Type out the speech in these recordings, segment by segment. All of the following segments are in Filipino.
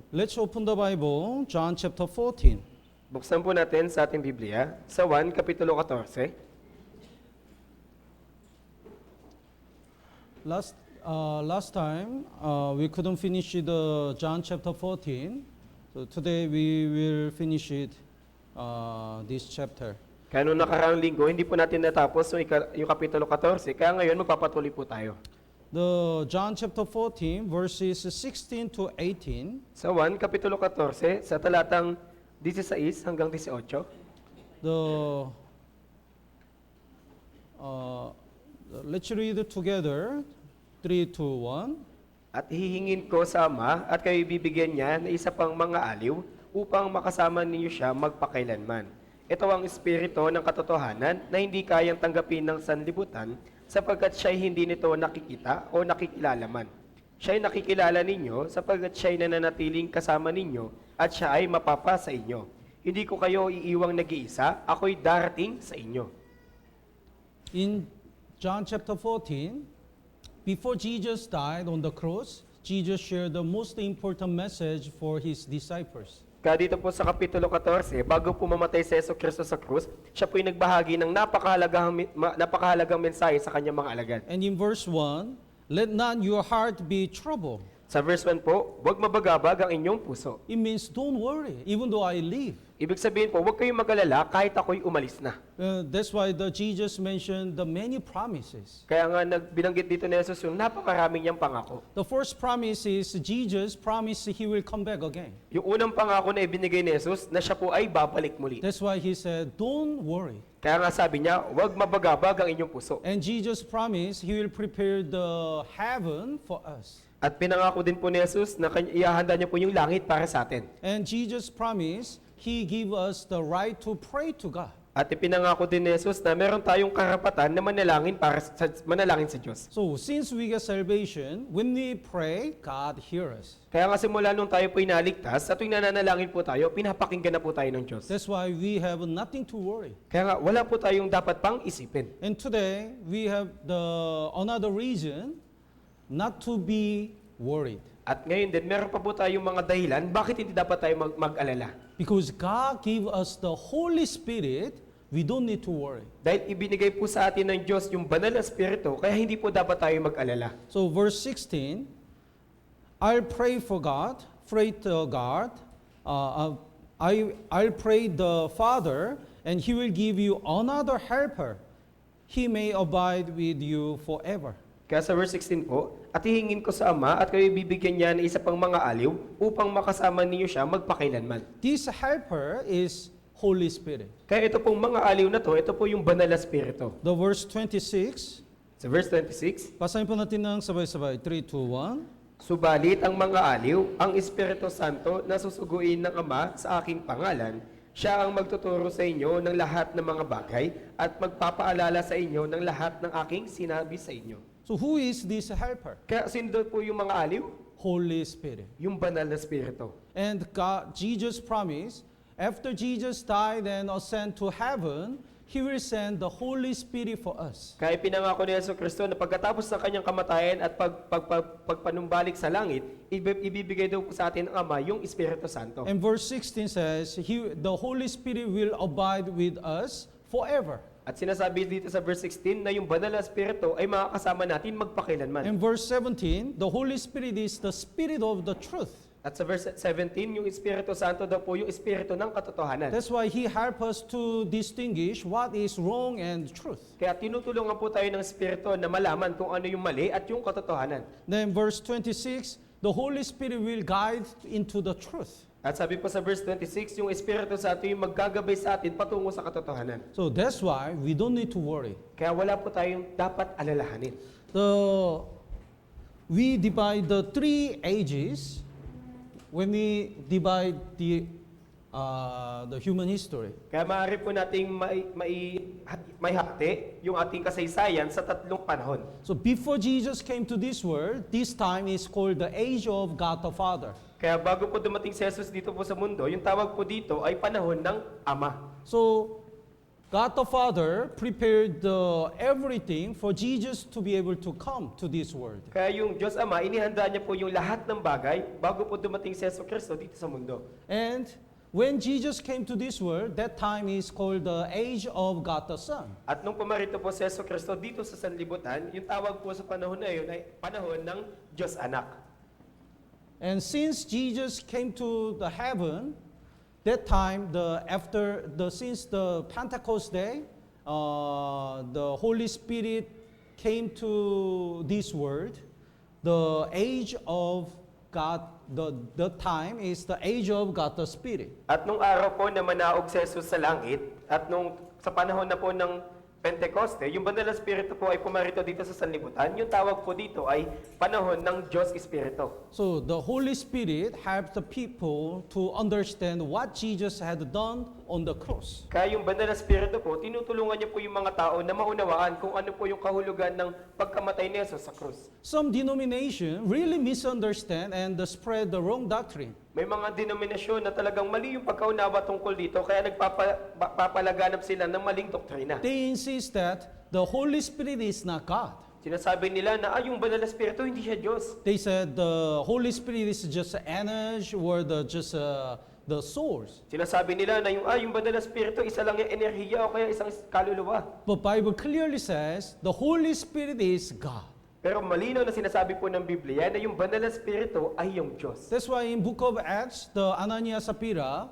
Let's open the Bible, John chapter 14. Buksan po natin sa ating Biblia sa 1, Kapitulo 14. Last time, we couldn't finish the John chapter 14. So today we will finish it, this chapter. Kaya noong nakaraang linggo, hindi po natin natapos yung Kapitulo 14. Kaya ngayon, magpapatuloy po tayo. The John chapter 14, verses 16 to 18. Sa 1, Kapitulo 14, sa talatang 16 hanggang 18. Let's read it together. 3, 2, 1. At hihingin ko sa Ama at kayo bibigyan niya na isa pang mga aliw upang makasama ninyo siya magpakailanman. Ito ang espiritu ng katotohanan na hindi kayang tanggapin ng sanlibutan sapagkat siya'y hindi nito nakikita o nakikilala man. Siya'y nakikilala ninyo sapagkat siya'y nananatiling kasama ninyo at siya ay mapapa sa inyo. Hindi ko kayo iiwang nag-iisa, ako'y darating sa inyo. In John chapter 14, before Jesus died on the cross, Jesus shared the most important message for his disciples. Kaya dito po sa Kapitulo 14, bago po mamatay si Jesucristo sa krus, siya po'y nagbahagi ng napakahalagang mensahe sa kanyang mga alagad. And in verse 1, let not your heart be troubled. Sa verse 1 po, huwag mabagabag ang inyong puso. It means don't worry, even though I leave. Ibig sabihin po, huwag kayong mag-alala kahit ako'y umalis na. That's why Jesus mentioned the many promises. Kaya nga binanggit dito ni Jesus yung napakaraming niyang pangako. The first promise is Jesus promised he will come back again. Yung unang pangako na ibinigay ni Jesus, na siya po ay babalik muli. That's why he said, don't worry. Kaya nga sabi niya, huwag mabagabag ang inyong puso. And Jesus promised he will prepare the heaven for us. At pinangako din po ni Jesus na ihahanda niya po yung langit para sa atin. And Jesus promised he give us the right to pray to God. At ipinangako din ni Jesus na meron tayong karapatan na manalangin sa Diyos. So since we get salvation, when we pray, God hears us. Kaya nga simula nung tayo po inaligtas, at tuwing nananalangin po tayo, pinapakinggan na po tayo ng Diyos. That's why we have nothing to worry. Kaya nga wala po tayong dapat pang isipin. And today, we have another reason not to be worried. At ngayon din, meron pa po tayong mga dahilan bakit hindi dapat tayo mag-alala. Because God gave us the Holy Spirit, we don't need to worry. Dahil ibinigay po sa atin ng Diyos yung banal na Espiritu, kaya hindi po dapat tayo mag-alala. So verse 16, I'll pray for God, pray to God, I'll pray the Father, and He will give you another helper. He may abide with you forever. Kaya sa verse 16 po, at hihingin ko sa Ama at kayo bibigyan niya ng isa pang mga aliw upang makasama ninyo siya magpakailanman. This helper is Holy Spirit. Kaya ito pong mga aliw na to, ito po yung banal na Espiritu. The verse 26, Sa verse 26, basahin po natin ng sabay-sabay. 3, 2, 1. subalit ang mga aliw, ang Espiritu Santo na susuguin ng Ama sa aking pangalan, siya ang magtuturo sa inyo ng lahat ng mga bagay at magpapaalala sa inyo ng lahat ng aking sinabi sa inyo. So who is this helper? Kaya sino po yung mga aliw? Holy Spirit. Yung banal na Espiritu. And God, Jesus promised, after Jesus died and ascended to heaven, He will send the Holy Spirit for us. Kaya pinangako ni Jesucristo na pagkatapos ng kanyang kamatayan at pagpanumbalik sa langit, ibibigay daw po sa atin ng Ama yung Espiritu Santo. And verse 16 says, the Holy Spirit will abide with us forever. At sinasabi dito sa verse 16 na yung banal na Espiritu ay makakasama natin magpakailanman. And verse 17, the Holy Spirit is the Spirit of the truth. At sa verse 17, yung Espiritu Santo daw po yung Espiritu ng katotohanan. That's why He helps us to distinguish what is wrong and truth. Kaya tinutulungan po tayo ng Espiritu na malaman kung ano yung mali at yung katotohanan. Then verse 26, the Holy Spirit will guide into the truth. At sabi po sa verse 26, yung Espiritu Santo yung maggagabay sa atin patungo sa katotohanan. So that's why we don't need to worry. Kaya wala po tayong dapat alalahanin. We divide the three ages when we divide the human history. Kaya maaari po nating may hati yung ating kasaysayan sa tatlong panahon. So before Jesus came to this world, this time is called the age of God the Father. Kaya bago po dumating si Jesus dito po sa mundo, yung tawag po dito ay panahon ng Ama. So God the Father prepared everything for Jesus to be able to come to this world. Kaya yung Diyos Ama, inihanda niya po yung lahat ng bagay bago po dumating si Jesucristo dito sa mundo. And when Jesus came to this world, that time is called the age of God the Son. At nung pumarito po si Jesucristo dito sa sanlibutan, yung tawag po sa panahon na yun ay panahon ng Diyos Anak. And since Jesus came to the heaven, that time, since the Pentecost day, the Holy Spirit came to this world. The age of God, the time is the age of God the Spirit. At nung araw po na manaog si Jesus sa langit, at nung sa panahon na po ng Pentecoste, yung Banal na Espiritu po ay pumarito dito sa sanlibutan. Yung tawag po dito ay panahon ng Diyos Espiritu. So the Holy Spirit helped the people to understand what Jesus had done on the cross. Kaya yung Banal na Espiritu po, tinutulungan niya po yung mga tao na maunawaan kung ano po yung kahulugan ng pagkamatay ni Jesus sa krus. Some denomination really misunderstand and spread the wrong doctrine. May mga denominasyon na talagang mali yung pagkaunawa tungkol dito, kaya nagpapalaganap sila ng maling doktrina. They insist that the Holy Spirit is not God. Sinasabi nila na yung Banal na Espiritu hindi siya Diyos. They said the Holy Spirit is just energy or the source. Sinasabi nila na yung Banal na Espiritu isa lang yung enerhiya o kaya isang kaluluwa. But Bible clearly says the Holy Spirit is God. Pero malinaw na sinasabi po ng Biblia na yung Banal na Espiritu ay yung Diyos. That's why in Book of Acts, the Ananias Sapphira,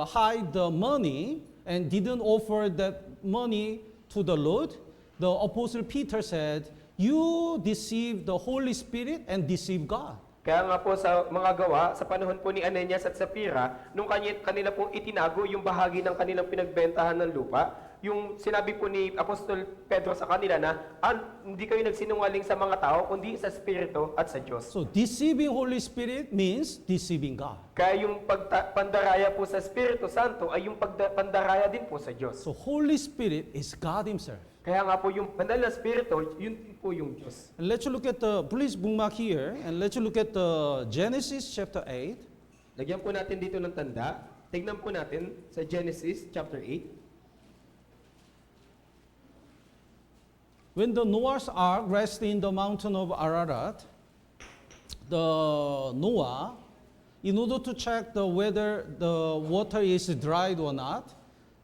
hide the money and didn't offer that money to the Lord. The Apostle Peter said, "You deceive the Holy Spirit and deceive God." Kaya nga po sa mga gawa, sa panahon po ni Ananias at Sapphira, nung kanila pong itinago yung bahagi ng kanilang pinagbentahan ng lupa, yung sinabi po ni Apostol Pedro sa kanila na, hindi kayo nagsinungaling sa mga tao, kundi sa Espiritu at sa Diyos. So deceiving Holy Spirit means deceiving God. Kaya yung pandaraya po sa Espiritu Santo ay yung pandaraya din po sa Diyos. So Holy Spirit is God Himself. Kaya nga po yung Banal na Espiritu, yun po yung Diyos. And let's look at please bookmark here, and let's look at Genesis chapter 8. Lagyan po natin dito ng tanda. Tignan po natin sa Genesis chapter 8. When the Noah's ark rested in the mountain of Ararat, the Noah, in order to check whether the water is dried or not,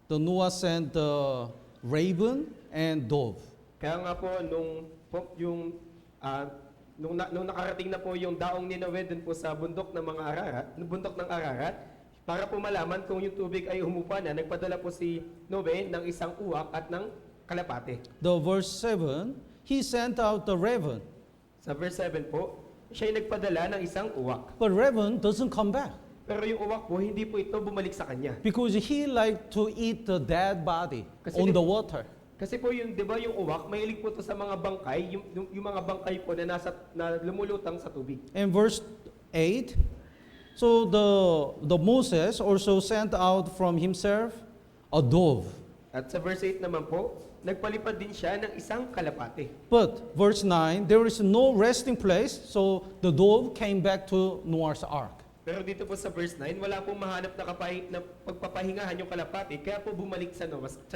the Noah sent the raven and dove. Kaya nga po, nung nakarating na po yung daong ni Noe dun po sa bundok ng Ararat, para po malaman kung yung tubig ay humupa na, nagpadala po si Noe ng isang uwak at ng kalapate. The verse 7, he sent out the raven. Sa verse 7 po, siya ay nagpadala ng isang uwak. But raven doesn't come back Pero yung uwak po, hindi po ito bumalik sa kanya. because he liked to eat the dead body Kasi on di- the water. Kasi po yung, di ba yung uwak, mahilig po ito sa mga bangkay, yung mga bangkay po na lumulutang sa tubig. And verse 8, so the Moses also sent out from himself a dove. At sa verse 8 naman po, nagpalipad din siya ng isang kalapate. But verse 9, there is no resting place, so the dove came back to Noah's ark. Pero dito po sa verse 9, wala pong mahanap na pagpapahingahan yung kalapate, kaya po bumalik sa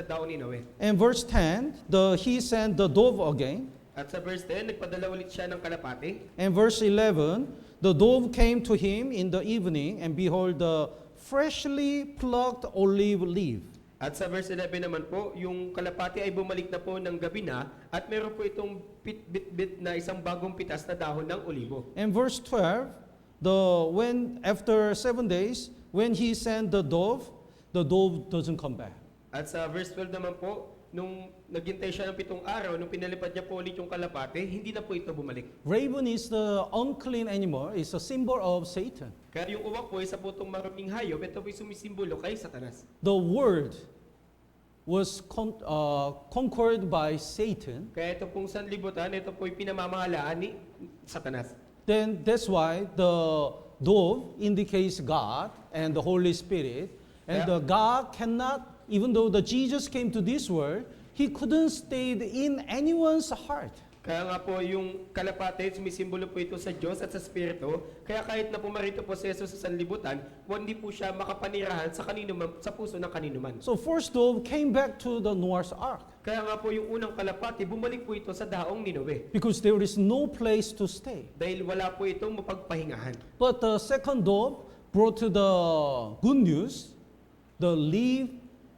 daon ni Noe. And verse 10, he sent the dove again. At sa verse 10, nagpadala ulit siya ng kalapate. And verse 11, the dove came to him in the evening, and behold, the freshly plucked olive leaf. At sa verse 11 naman po, yung kalapate ay bumalik na po ng gabi na at meron po itong bit na isang bagong pitas na dahon ng olibo. And verse 12, when after 7 days, when he sent the dove doesn't come back. At sa verse 12 naman po, nung naghintay siya ng 7 araw, nung pinalipad niya po ulit yung kalapate, hindi na po ito bumalik. Raven is the unclean animal, is a symbol of Satan. Kaya yung uwak po, isa po itong maruming hayop, ito po sumisimbolo kay Satanas. The word was conquered by Satan. Kaya ito pong sanlibutan, ito po yung pinamamahalaan ni Satanas. Then that's why the dove indicates God and the Holy Spirit. And Yeah. the God cannot, even though the Jesus came to this world, he couldn't stay in anyone's heart. Kaya nga po yung kalapate, sumisimbolo po ito sa Diyos at sa Espiritu. Kaya kahit na pumarito po si Jesus sa sanlibutan, hindi po siya makapanirahan sa kanino man, sa puso ng kanino man. So first dove came back to the Noah's ark Kaya nga po yung unang kalapate, bumalik po ito sa daong Ninoe. because there is no place to stay. Dahil wala po itong mapagpahingahan. But the second dove brought to the good news, the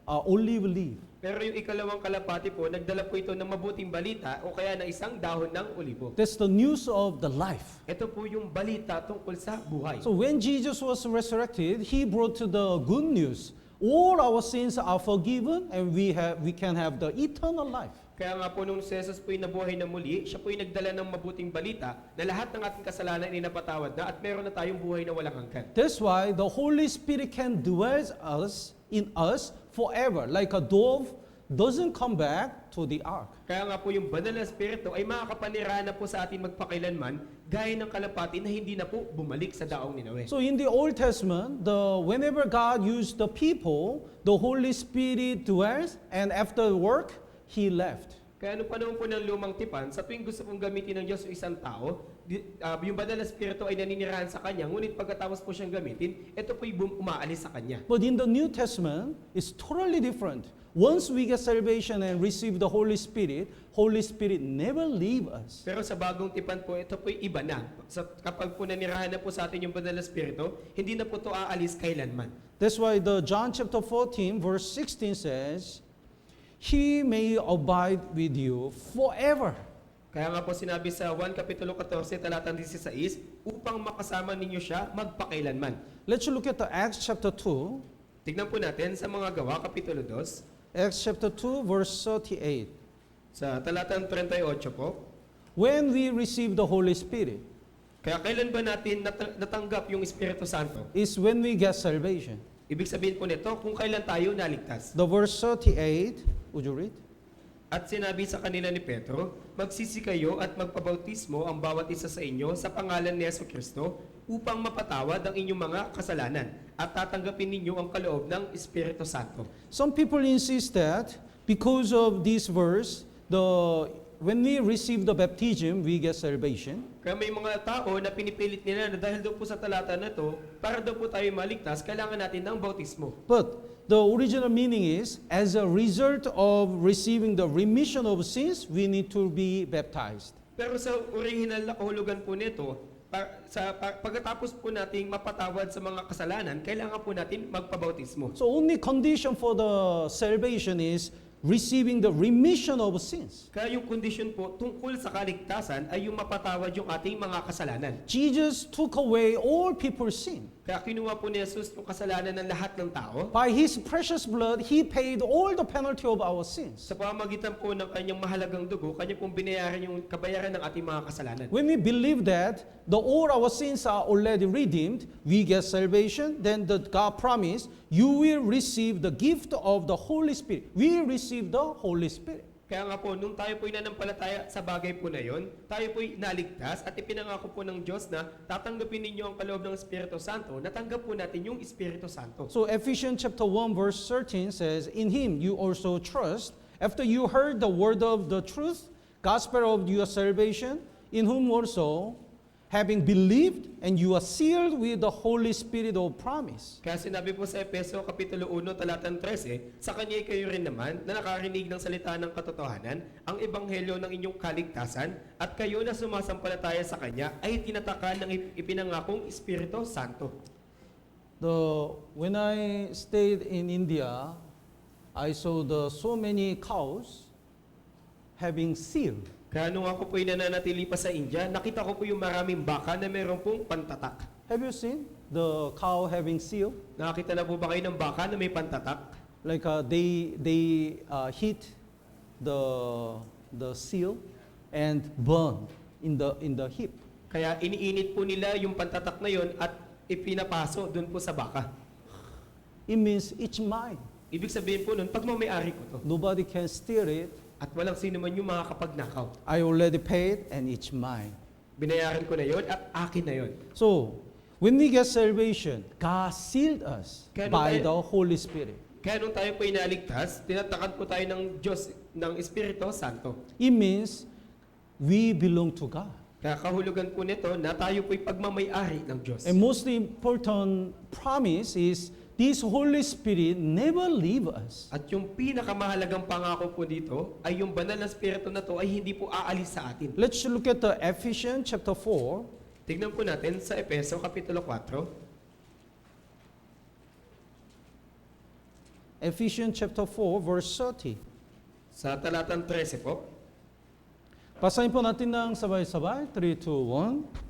olive leaf. Pero yung ikalawang kalapati po, nagdala po ito ng mabuting balita o kaya ng isang dahon ng olibo. That's the news of the life. Ito po yung balita tungkol sa buhay. So when Jesus was resurrected, he brought to the good news. All our sins are forgiven and we can have the eternal life. Kaya nga po nung si Jesus po yung nabuhay na muli, siya po yung nagdala ng mabuting balita na lahat ng ating kasalanan ay napatawad na at meron na tayong buhay na walang hanggan. That's why the Holy Spirit can dwell in us forever. Like a dove doesn't come back to the ark. Kaya nga po yung banal na espiritu ay makakapanirahan na po sa atin magpakailanman gaya ng kalapati na hindi na po bumalik sa daong Ninoe. So in the Old Testament, whenever God used the people, the Holy Spirit dwells, and after work, He left. Kaya nung panahon po ng lumang tipan, sa tuwing gusto pong gamitin ng Diyos yung isang tao, yung banal na espiritu ay naninirahan sa kanya, ngunit pagkatapos po siyang gamitin, ito po'y umaalis sa kanya. But in the New Testament, it's totally different. Once we get salvation and receive the Holy Spirit never leave us. Pero sa bagong tipan po, ito po'y iba na. Kapag po nanirahan na po sa atin yung banal na espiritu, hindi na po ito aalis kailanman. That's why the John chapter 14 verse 16 says, He may abide with you forever. Kaya nga po sinabi sa 1 Kapitulo 14, talatang 16, upang makasama ninyo siya magpakailanman. Let's look at the Acts chapter 2. Tignan po natin sa mga gawa, Kapitulo 2, Acts chapter 2 verse 38. sa talatang 38 po. When we receive the Holy Spirit Kaya kailan ba natin natanggap yung Espiritu Santo? is when we get salvation. Ibig sabihin po nito, kung kailan tayo naligtas. The verse 38, would you read? At sinabi sa kanila ni Pedro, magsisi kayo at magpabautismo ang bawat isa sa inyo sa pangalan ni Jesucristo upang mapatawad ang inyong mga kasalanan at tatanggapin ninyo ang kaloob ng Espiritu Santo. Some people insist that because of this verse, when we receive the baptism, we get salvation. Kaya may mga tao na pinipilit nila na dahil daw po sa talata na to, para daw po tayo maligtas, kailangan natin ng bautismo. But the original meaning is, as a result of receiving the remission of sins, we need to be baptized. Pero sa original na kahulugan po nito, pagkatapos po nating mapatawad sa mga kasalanan, kailangan po natin magpabautismo. So only condition for the salvation is receiving the remission of sins. Kaya yung kondisyon po tungkol sa kaligtasan ay yung mapatawad yung ating mga kasalanan. Jesus took away all people's sin. Kaya kinuha po ni Jesus yung kasalanan ng lahat ng tao. By His precious blood, He paid all the penalty of our sins. Sa pamamagitan po ng kanyang mahalagang dugo, kanya pong binayaran yung kabayaran ng ating mga kasalanan. When we believe that all our sins are already redeemed, we get salvation, then God promised, you will receive the gift of the Holy Spirit. We receive the Holy Spirit. Kaya nga po, nung tayo po'y nanampalataya sa bagay po na yon, tayo po'y naligtas at ipinangako po ng Diyos na tatanggapin ninyo ang kaloob ng Espiritu Santo, natanggap po natin yung Espiritu Santo. So Ephesians chapter 1 verse 13 says, in Him you also trust, after you heard the word of the truth, gospel of your salvation, in whom also, having believed, and you are sealed with the Holy Spirit of promise. Kaya sinabi po sa Efeso Kapitulo 1, talatang 13, sa kanya kayo rin naman na nakarinig ng salita ng katotohanan, ang ebanghelyo ng inyong kaligtasan, at kayo na sumasampalataya sa kanya ay tinatakan ng ipinangakong Espiritu Santo. When I stayed in India, I saw so many cows having seal. Kaya nung ako po'y nananatili pa sa India, nakita ko po yung maraming baka na meron pong pantatak. Have you seen the cow having seal? Nakakita na po ba kayo ng baka na may pantatak? Like they hit the seal and burn in the hip. Kaya iniinit po nila yung pantatak na yon at ipinapaso doon po sa baka. It means it's mine. Ibig sabihin po nun, pagmamayari ko to. Nobody can steal it. At walang sino man yung makakapagnakaw. I already paid and it's mine. Binayaran ko na yon at akin na yon. So, when we get salvation, God sealed us Kaya by nung the Holy Spirit. Kaya nung tayo po inaligtas, tinatakan po tayo ng Diyos, ng Espiritu Santo. It means we belong to God. Kaya kahulugan po nito na tayo po'y pagmamay-ari ng Diyos. A most important promise is this Holy Spirit never leave us. At yung pinakamahalagang pangako po dito ay yung banal na Espiritu na to ay hindi po aalis sa atin. Let's look at the Ephesians chapter 4. Tignan po natin sa Efeso Kapitulo 4, Ephesians chapter 4 verse 30. sa talatang 13 po, Basahin po natin ng sabay-sabay. 3, 2, 1.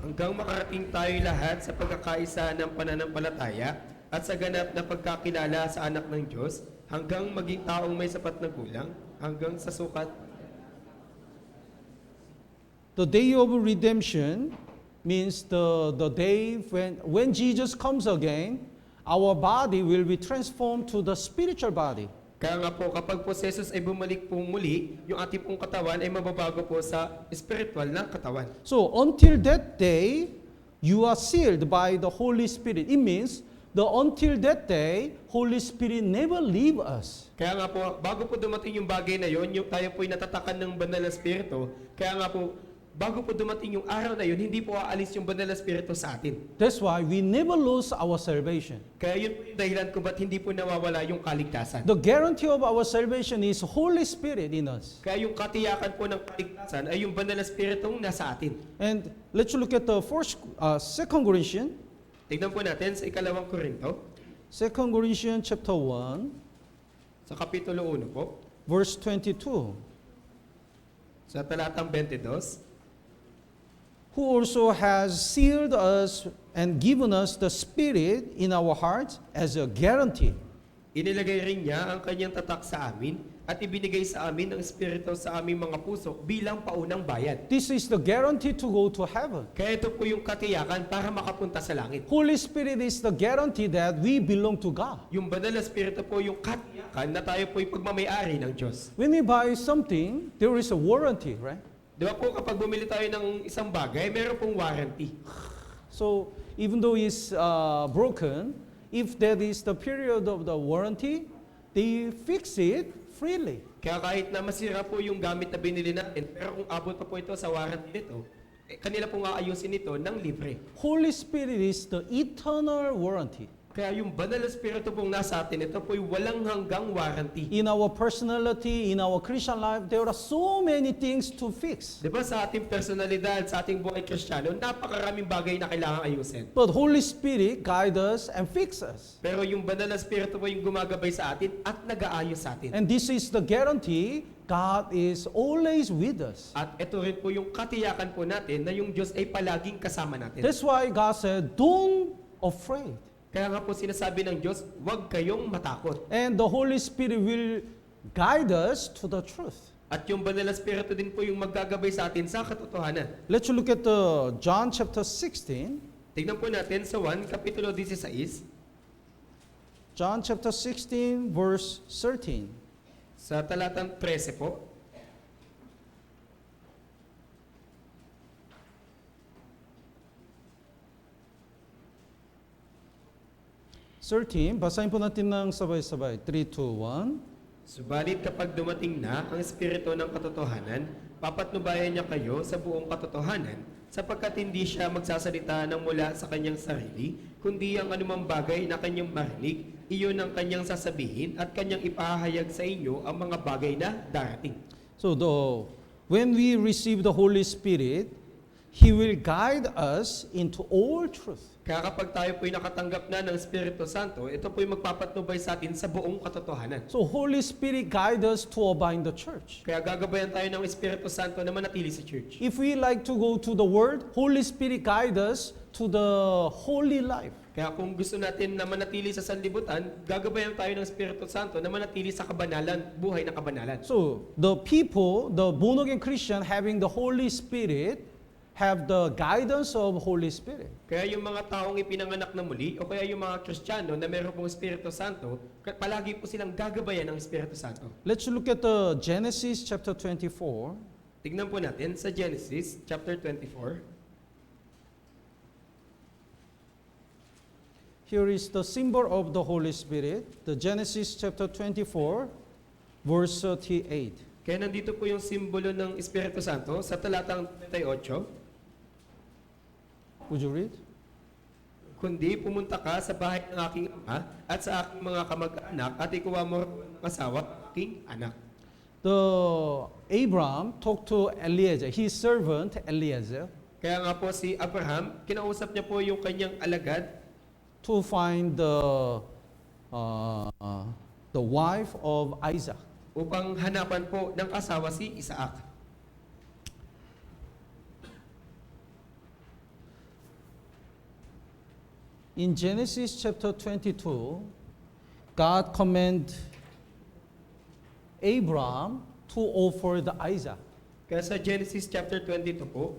hanggang makarating tayo lahat sa pagkakaisa ng pananampalataya at sa ganap na pagkakilala sa anak ng Diyos, hanggang maging taong may sapat na gulang, hanggang sa sukat. The day of redemption means the day when Jesus comes again, our body will be transformed to the spiritual body. Kaya nga po, kapag po si Jesus ay bumalik po muli, yung ating pong katawan ay mababago po sa spiritual na katawan. So until that day, you are sealed by the Holy Spirit. It means until that day, Holy Spirit never leave us. Kaya nga po, bago po dumating yung bagay na yon, yung tayo po'y natatakan ng banal na Espiritu, kaya nga po, bago po dumating yung araw na yun, hindi po aalis yung banal na Espiritu sa atin. That's why we never lose our salvation. Kaya yun po yung dahilan kung ba't hindi po nawawala yung kaligtasan. The guarantee of our salvation is Holy Spirit in us. Kaya yung katiyakan po ng kaligtasan ay yung banal na Espiritong nasa atin. And let's look at the Second Corinthians. Tignan po natin sa ikalawang Korinto, 2 Corinthians chapter 1, sa Kapitulo 1 po, verse 22. sa talatang 22, Who also has sealed us and given us the Spirit in our hearts as a guarantee. inilagay rin niya ang kanyang tatak sa amin at ibinigay sa amin ang Espiritu sa aming mga puso bilang paunang bayad. This is the guarantee to go to heaven. Kaya ito po yung katiyakan para makapunta sa langit. Holy Spirit is the guarantee that we belong to God. Yung banal na Espiritu po yung katiyakan na tayo po'y pagmamay-ari ng Diyos. When we buy something, there is a warranty, right? Di ba po kapag bumili tayo ng isang bagay, meron pong warranty. So even though it's broken, if that is the period of the warranty, they fix it freely. Kaya kahit na masira po yung gamit na binili natin, pero kung abot pa po ito sa warranty nito, kanila pong aayusin ito ng libre. Holy Spirit is the eternal warranty. Kaya yung banal na Espiritu pong nasa atin, ito po'y walang hanggang warranty. In our personality, in our Christian life, there are so many things to fix. Di ba sa ating personalidad, sa ating buhay Kristiyano, napakaraming bagay na kailangan ayusin. But Holy Spirit guide us and fix us. Pero yung banal na Espiritu po yung gumagabay sa atin at nag-aayos sa atin. And this is the guarantee God is always with us. At ito rin po yung katiyakan po natin na yung Diyos ay palaging kasama natin. That's why God said, don't afraid. Kaya nga po sinasabi ng Diyos, huwag kayong matakot. And the Holy Spirit will guide us to the truth. At yung banal na Espiritu din po yung maggagabay sa atin sa katotohanan. Let's look at John chapter 16. Tignan po natin sa 1, Kapitulo 16, John chapter 16, verse 13. sa talatang 13 po. Basahin po natin ng sabay-sabay. 3, 2, 1. Subalit kapag dumating na ang Espiritu ng katotohanan, papatnubayan niya kayo sa buong katotohanan, sapagkat hindi siya magsasalita ng mula sa kanyang sarili, kundi ang anumang bagay na kanyang marinig, iyon ang kanyang sasabihin at kanyang ipahayag sa inyo ang mga bagay na darating. So when we receive the Holy Spirit, He will guide us into all truth. Kaya kapag tayo po'y nakatanggap na ng Espiritu Santo, ito po'y magpapatnubay sa atin sa buong katotohanan. So Holy Spirit guide us to abide in the church. Kaya gagabayan tayo ng Espiritu Santo na manatili sa church. If we like to go to the Word, Holy Spirit guide us to the holy life. Kaya kung gusto natin na manatili sa sanlibutan, gagabayan tayo ng Espiritu Santo na manatili sa kabanalan, buhay na kabanalan. So the people, the born-again Christian having the Holy Spirit, have the guidance of Holy Spirit. Kaya yung mga taong ipinanganak na muli, o kaya yung mga Kristiyano na meron pong Espiritu Santo, palagi po silang gagabayan ng Espiritu Santo. Let's look at Genesis chapter 24. Tignan po natin sa Genesis chapter 24. Here is the symbol of the Holy Spirit, the Genesis chapter 24, verse 38. Kaya nandito po yung simbolo ng Espiritu Santo sa talatang 38. Would you read? Kundi pumunta ka sa bahay ng aking ama at sa aking mga kamag-anak at ikuha mo ng asawa ang aking anak. The Abraham talked to Eliezer, his servant Eliezer, Kaya nga po si Abraham, kinausap niya po yung kanyang alagad to find the wife of Isaac. upang hanapan po ng asawa si Isaac. In Genesis chapter 22, God commanded Abraham to offer the Isaac. Kaya sa Genesis chapter 22 po,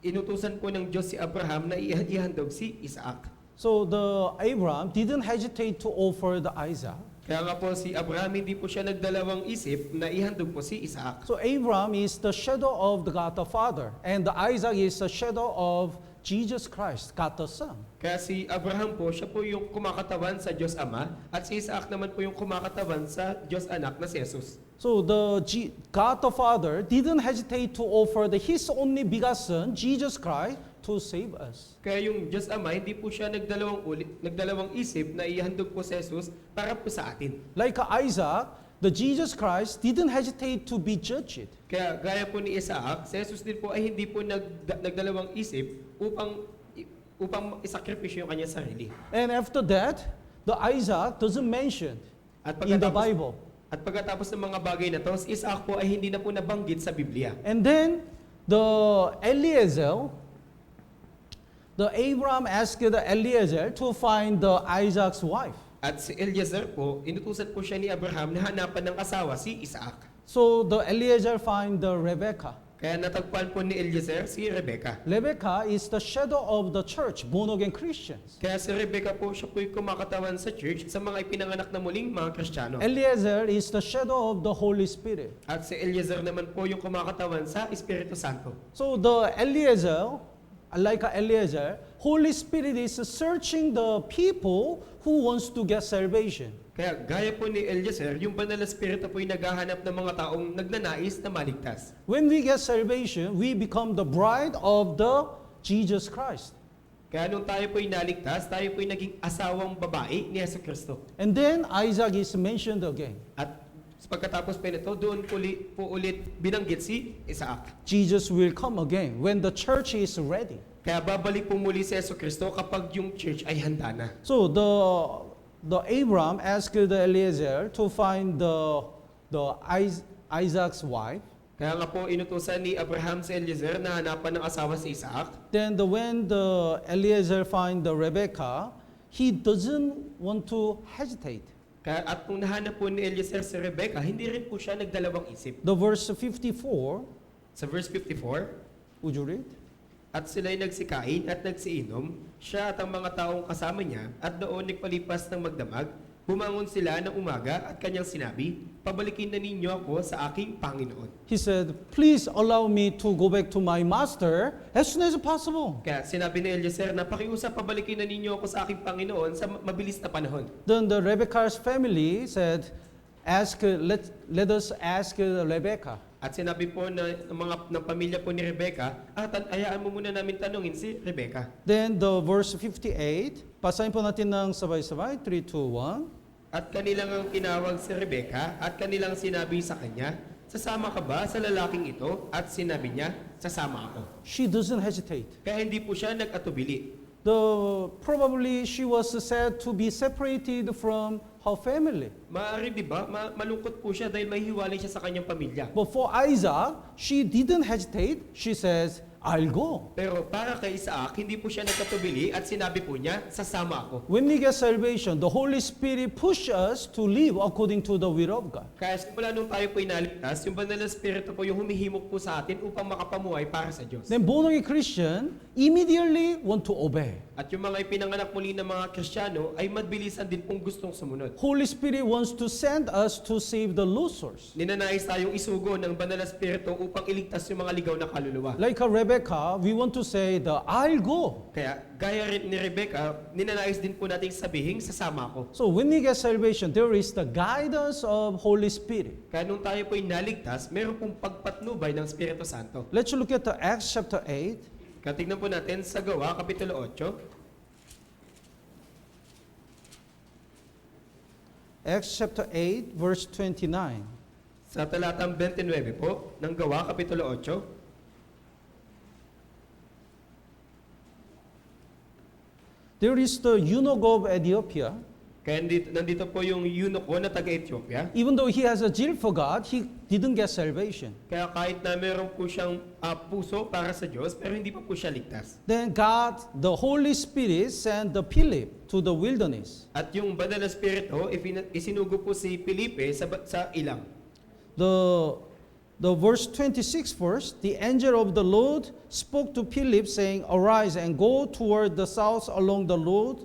inutusan po ng Diyos si Abraham na ihandog si Isaac. So the Abraham didn't hesitate to offer the Isaac. Kaya nga po si Abraham hindi po siya nagdalawang isip na ihandog po si Isaac. So Abraham is the shadow of the God the Father, and the Isaac is the shadow of Jesus Christ, God the Son. Kaya si Abraham po, siya po yung kumakatawan sa Diyos Ama at si Isaac naman po yung kumakatawan sa Diyos Anak na si Jesus. So God the Father didn't hesitate to offer His only begotten Jesus Christ to save us. Kaya yung Diyos Ama, hindi po siya nagdalawang isip na ihandog po si Jesus para po sa atin. Like Isaac, the Jesus Christ didn't hesitate to be judged. Kaya gaya po ni Isaac, si Jesus din po ay hindi po nagdalawang isip upang isakripisyo yung kanyang sarili. And after that, the Isaac doesn't mention At in the Bible. At pagkatapos ng mga bagay na to, si Isaac po ay hindi na po nabanggit sa Biblia. And then the Eliezer, the Abraham asked the Eliezer to find the Isaac's wife. At si Eliezer po, inutusan po siya ni Abraham na hanapan ng asawa si Isaac. So the Eliezer find the Rebecca. Kaya natagpuan po ni Eliezer si Rebecca. Rebecca is the shadow of the church, born again Christians. Kaya si Rebecca po, siya po yung kumakatawan sa church sa mga ipinanganak na muling mga Kristiyano. Eliezer is the shadow of the Holy Spirit. At si Eliezer naman po yung kumakatawan sa Espiritu Santo. So the Eliezer, like Eliezer, Holy Spirit is searching the people who wants to get salvation. Kaya gaya po ni Eliezer, yung banal na Espiritu po yung naghahanap ng mga taong nagnanais na maligtas. When we get salvation, we become the bride of the Jesus Christ. Kaya nung tayo po yung naligtas, tayo po yung naging asawang babae ni Yesu Cristo. And then Isaac is mentioned again. At pagkatapos po nito, doon po ulit binanggit si Isaac. Jesus will come again when the church is ready. Kaya babalik po muli si Yesu Cristo kapag yung church ay handa na. So the Abraham asked the Eliezer to find Isaac's wife. Kaya nga po inutusan ni Abraham si Eliezer na hanapan ng asawa si Isaac. Then when the Eliezer find the Rebecca, he doesn't want to hesitate. Kaya at kung nahanap po ni Eliezer si Rebecca, hindi rin po siya nagdalawang isip. The verse 54, Sa verse 54, would you read? at sila'y nagsikain at nagsiinom, siya at ang mga taong kasama niya, at doon nagpalipas ng magdamag, bumangon sila ng umaga at kanyang sinabi, pabalikin na ninyo ako sa aking Panginoon. He said, please allow me to go back to my master as soon as possible. Kaya sinabi ni Eliezer na pakiusap pabalikin na ninyo ako sa aking Panginoon sa mabilis na panahon. Then the Rebecca's family said, let us ask Rebecca. At sinabi po ng pamilya po ni Rebecca, hayaan mo muna namin tanungin si Rebecca. Then the verse 58, basahin po natin ng sabay-sabay, 3, 2, 1. At kanilang ang tinawag si Rebecca at kanilang sinabi sa kanya, sasama ka ba sa lalaking ito? At sinabi niya, sasama ako. She doesn't hesitate. Kaya hindi po siya nag-atubili. Probably she was said to be separated from her family. Maaari di ba? Malungkot po siya dahil mahihiwalay siya sa kanyang pamilya. But for Isaac, she didn't hesitate. She says, I'll go. Pero para kay Isaac, hindi po siya nagkatubili at sinabi po niya, sasama ako. When we get salvation, the Holy Spirit push us to live according to the will of God. Kaya simula nung tayo po inaligtas, yung banal na Espiritu po yung humihimok po sa atin upang makapamuhay para sa Diyos. Then born again Christian immediately want to obey. At yung mga ipinanganak muli ng mga Kristiyano ay mabilisan din pong gustong sumunod. Holy Spirit wants to send us to save the losers. Ninanais tayong isugo ng Banal na Espiritu upang iligtas yung mga ligaw na kaluluwa. Like Rebecca, we want to say I'll go. Kaya gaya rin ni Rebecca, ninanais din po nating sabihin, sasama ako. So when we get salvation, there is the guidance of Holy Spirit. Kaya nung tayo po'y naligtas, meron pong pagpatnubay ng Espiritu Santo. Let's look at the Acts chapter 8. Katignan po natin sa Gawa, Kapitulo 8. Acts chapter 8, verse 29. Sa talatang 29 po, ng Gawa, Kapitulo 8. There is the eunuch of Ethiopia. Kaya nandito po yung eunuch na taga-Ethiopia. Even though he has a zeal for God, he didn't get salvation. Kaya kahit na meron po siyang puso para sa Diyos, pero hindi pa po siya ligtas. Then God, the Holy Spirit, sent the Philip to the wilderness. At yung Banal na Espiritu, isinugo po si Felipe sa ilang. The verse 26 first, the angel of the Lord spoke to Philip, saying, "Arise and go toward the south along the road,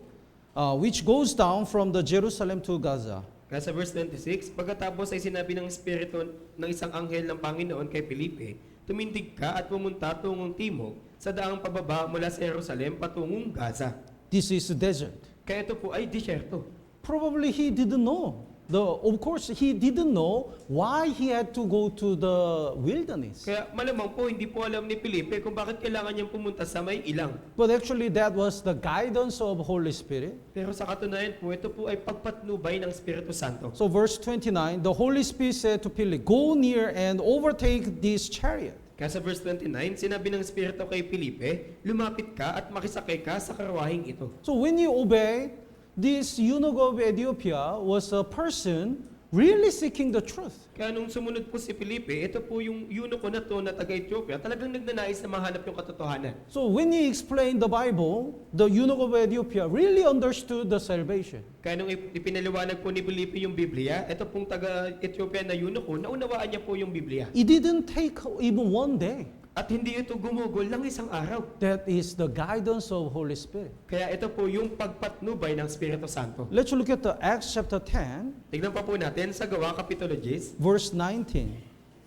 which goes down from the Jerusalem to Gaza." Kaya sa verse 26, pagkatapos ay sinabi ng Espiritu ng isang anghel ng Panginoon kay Felipe, tumindig ka at pumunta tungong timog sa daang pababa mula sa Jerusalem patungong Gaza. This is desert. Kaya ito po ay disyerto. Probably he didn't know. Of course, he didn't know why he had to go to the wilderness. Kaya malamang po hindi po alam ni Felipe kung bakit kailangan niyang pumunta sa may ilang. But actually, that was the guidance of Holy Spirit. Pero sa katunayan po, ito po ay pagpatnubay ng Espiritu Santo. So verse 29, the Holy Spirit said to Philip, "Go near and overtake this chariot." Kaya sa verse 29, sinabi ng Espiritu kay Felipe, lumapit ka at makisakay ka sa karwahing ito. So when you obey, this eunuch of Ethiopia was a person really seeking the truth. Kaya nung sumunod po si Felipe, ito po yung eunuch na to na taga-Ethiopia, talagang nagnanais na mahanap yung katotohanan. So when he explained the Bible, the eunuch of Ethiopia really understood the salvation. Kaya nung ipinaliwanag po ni Felipe yung Biblia, ito pong taga-Ethiopia na eunuch, naunawaan niya po yung Biblia. It didn't take even one day. At hindi ito gumugol lang isang araw. That is the guidance of Holy Spirit. Kaya ito po yung pagpatnubay ng Espiritu Santo. Let's look at the Acts chapter 10, Tignan pa po natin sa Gawa Kapitulo 10, verse 19.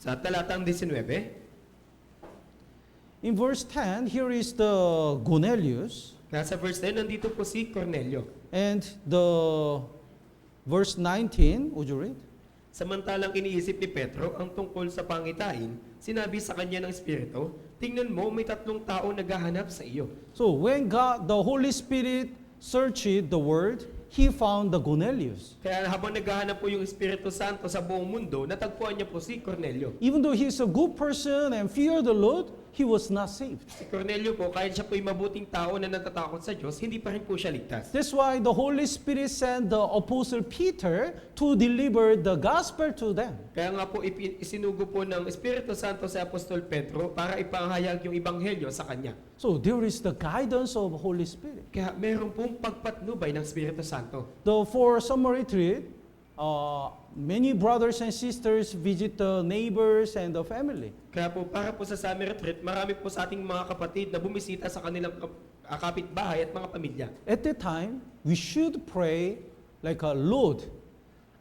sa talatang 19. In verse 10, here is the Cornelius, Kaya sa verse 10, nandito po si Cornelio. and the verse 19, would you read? Samantalang iniisip ni Petro ang tungkol sa pangitain, sinabi sa kanya ng Espiritu, tingnan mo, may 3 tao naghahanap sa iyo. So when God, the Holy Spirit, searched the word, he found the Cornelius. Kaya habang naghahanap po yung Espiritu Santo sa buong mundo, natagpuan niya po si Cornelio. Even though he is a good person and feared the Lord, he was not saved. Si Cornelio po, kahit siya po ay mabuting tao na natatakot sa Diyos, hindi pa rin po siya ligtas. That's why the Holy Spirit sent the Apostle Peter to deliver the gospel to them. Kaya nga po isinugo po ng Espiritu Santo sa Apostol Pedro para ipahayag yung Ebanghelyo sa kanya. So there is the guidance of Holy Spirit. Kaya meron pong pagpatnubay ng Espiritu Santo. For summer retreat, many brothers and sisters visit the neighbors and the family. Kaya po para po sa summer retreat, marami po sa ating mga kapatid na bumisita sa kanilang kapitbahay at mga pamilya. At that time, we should pray like, Lord,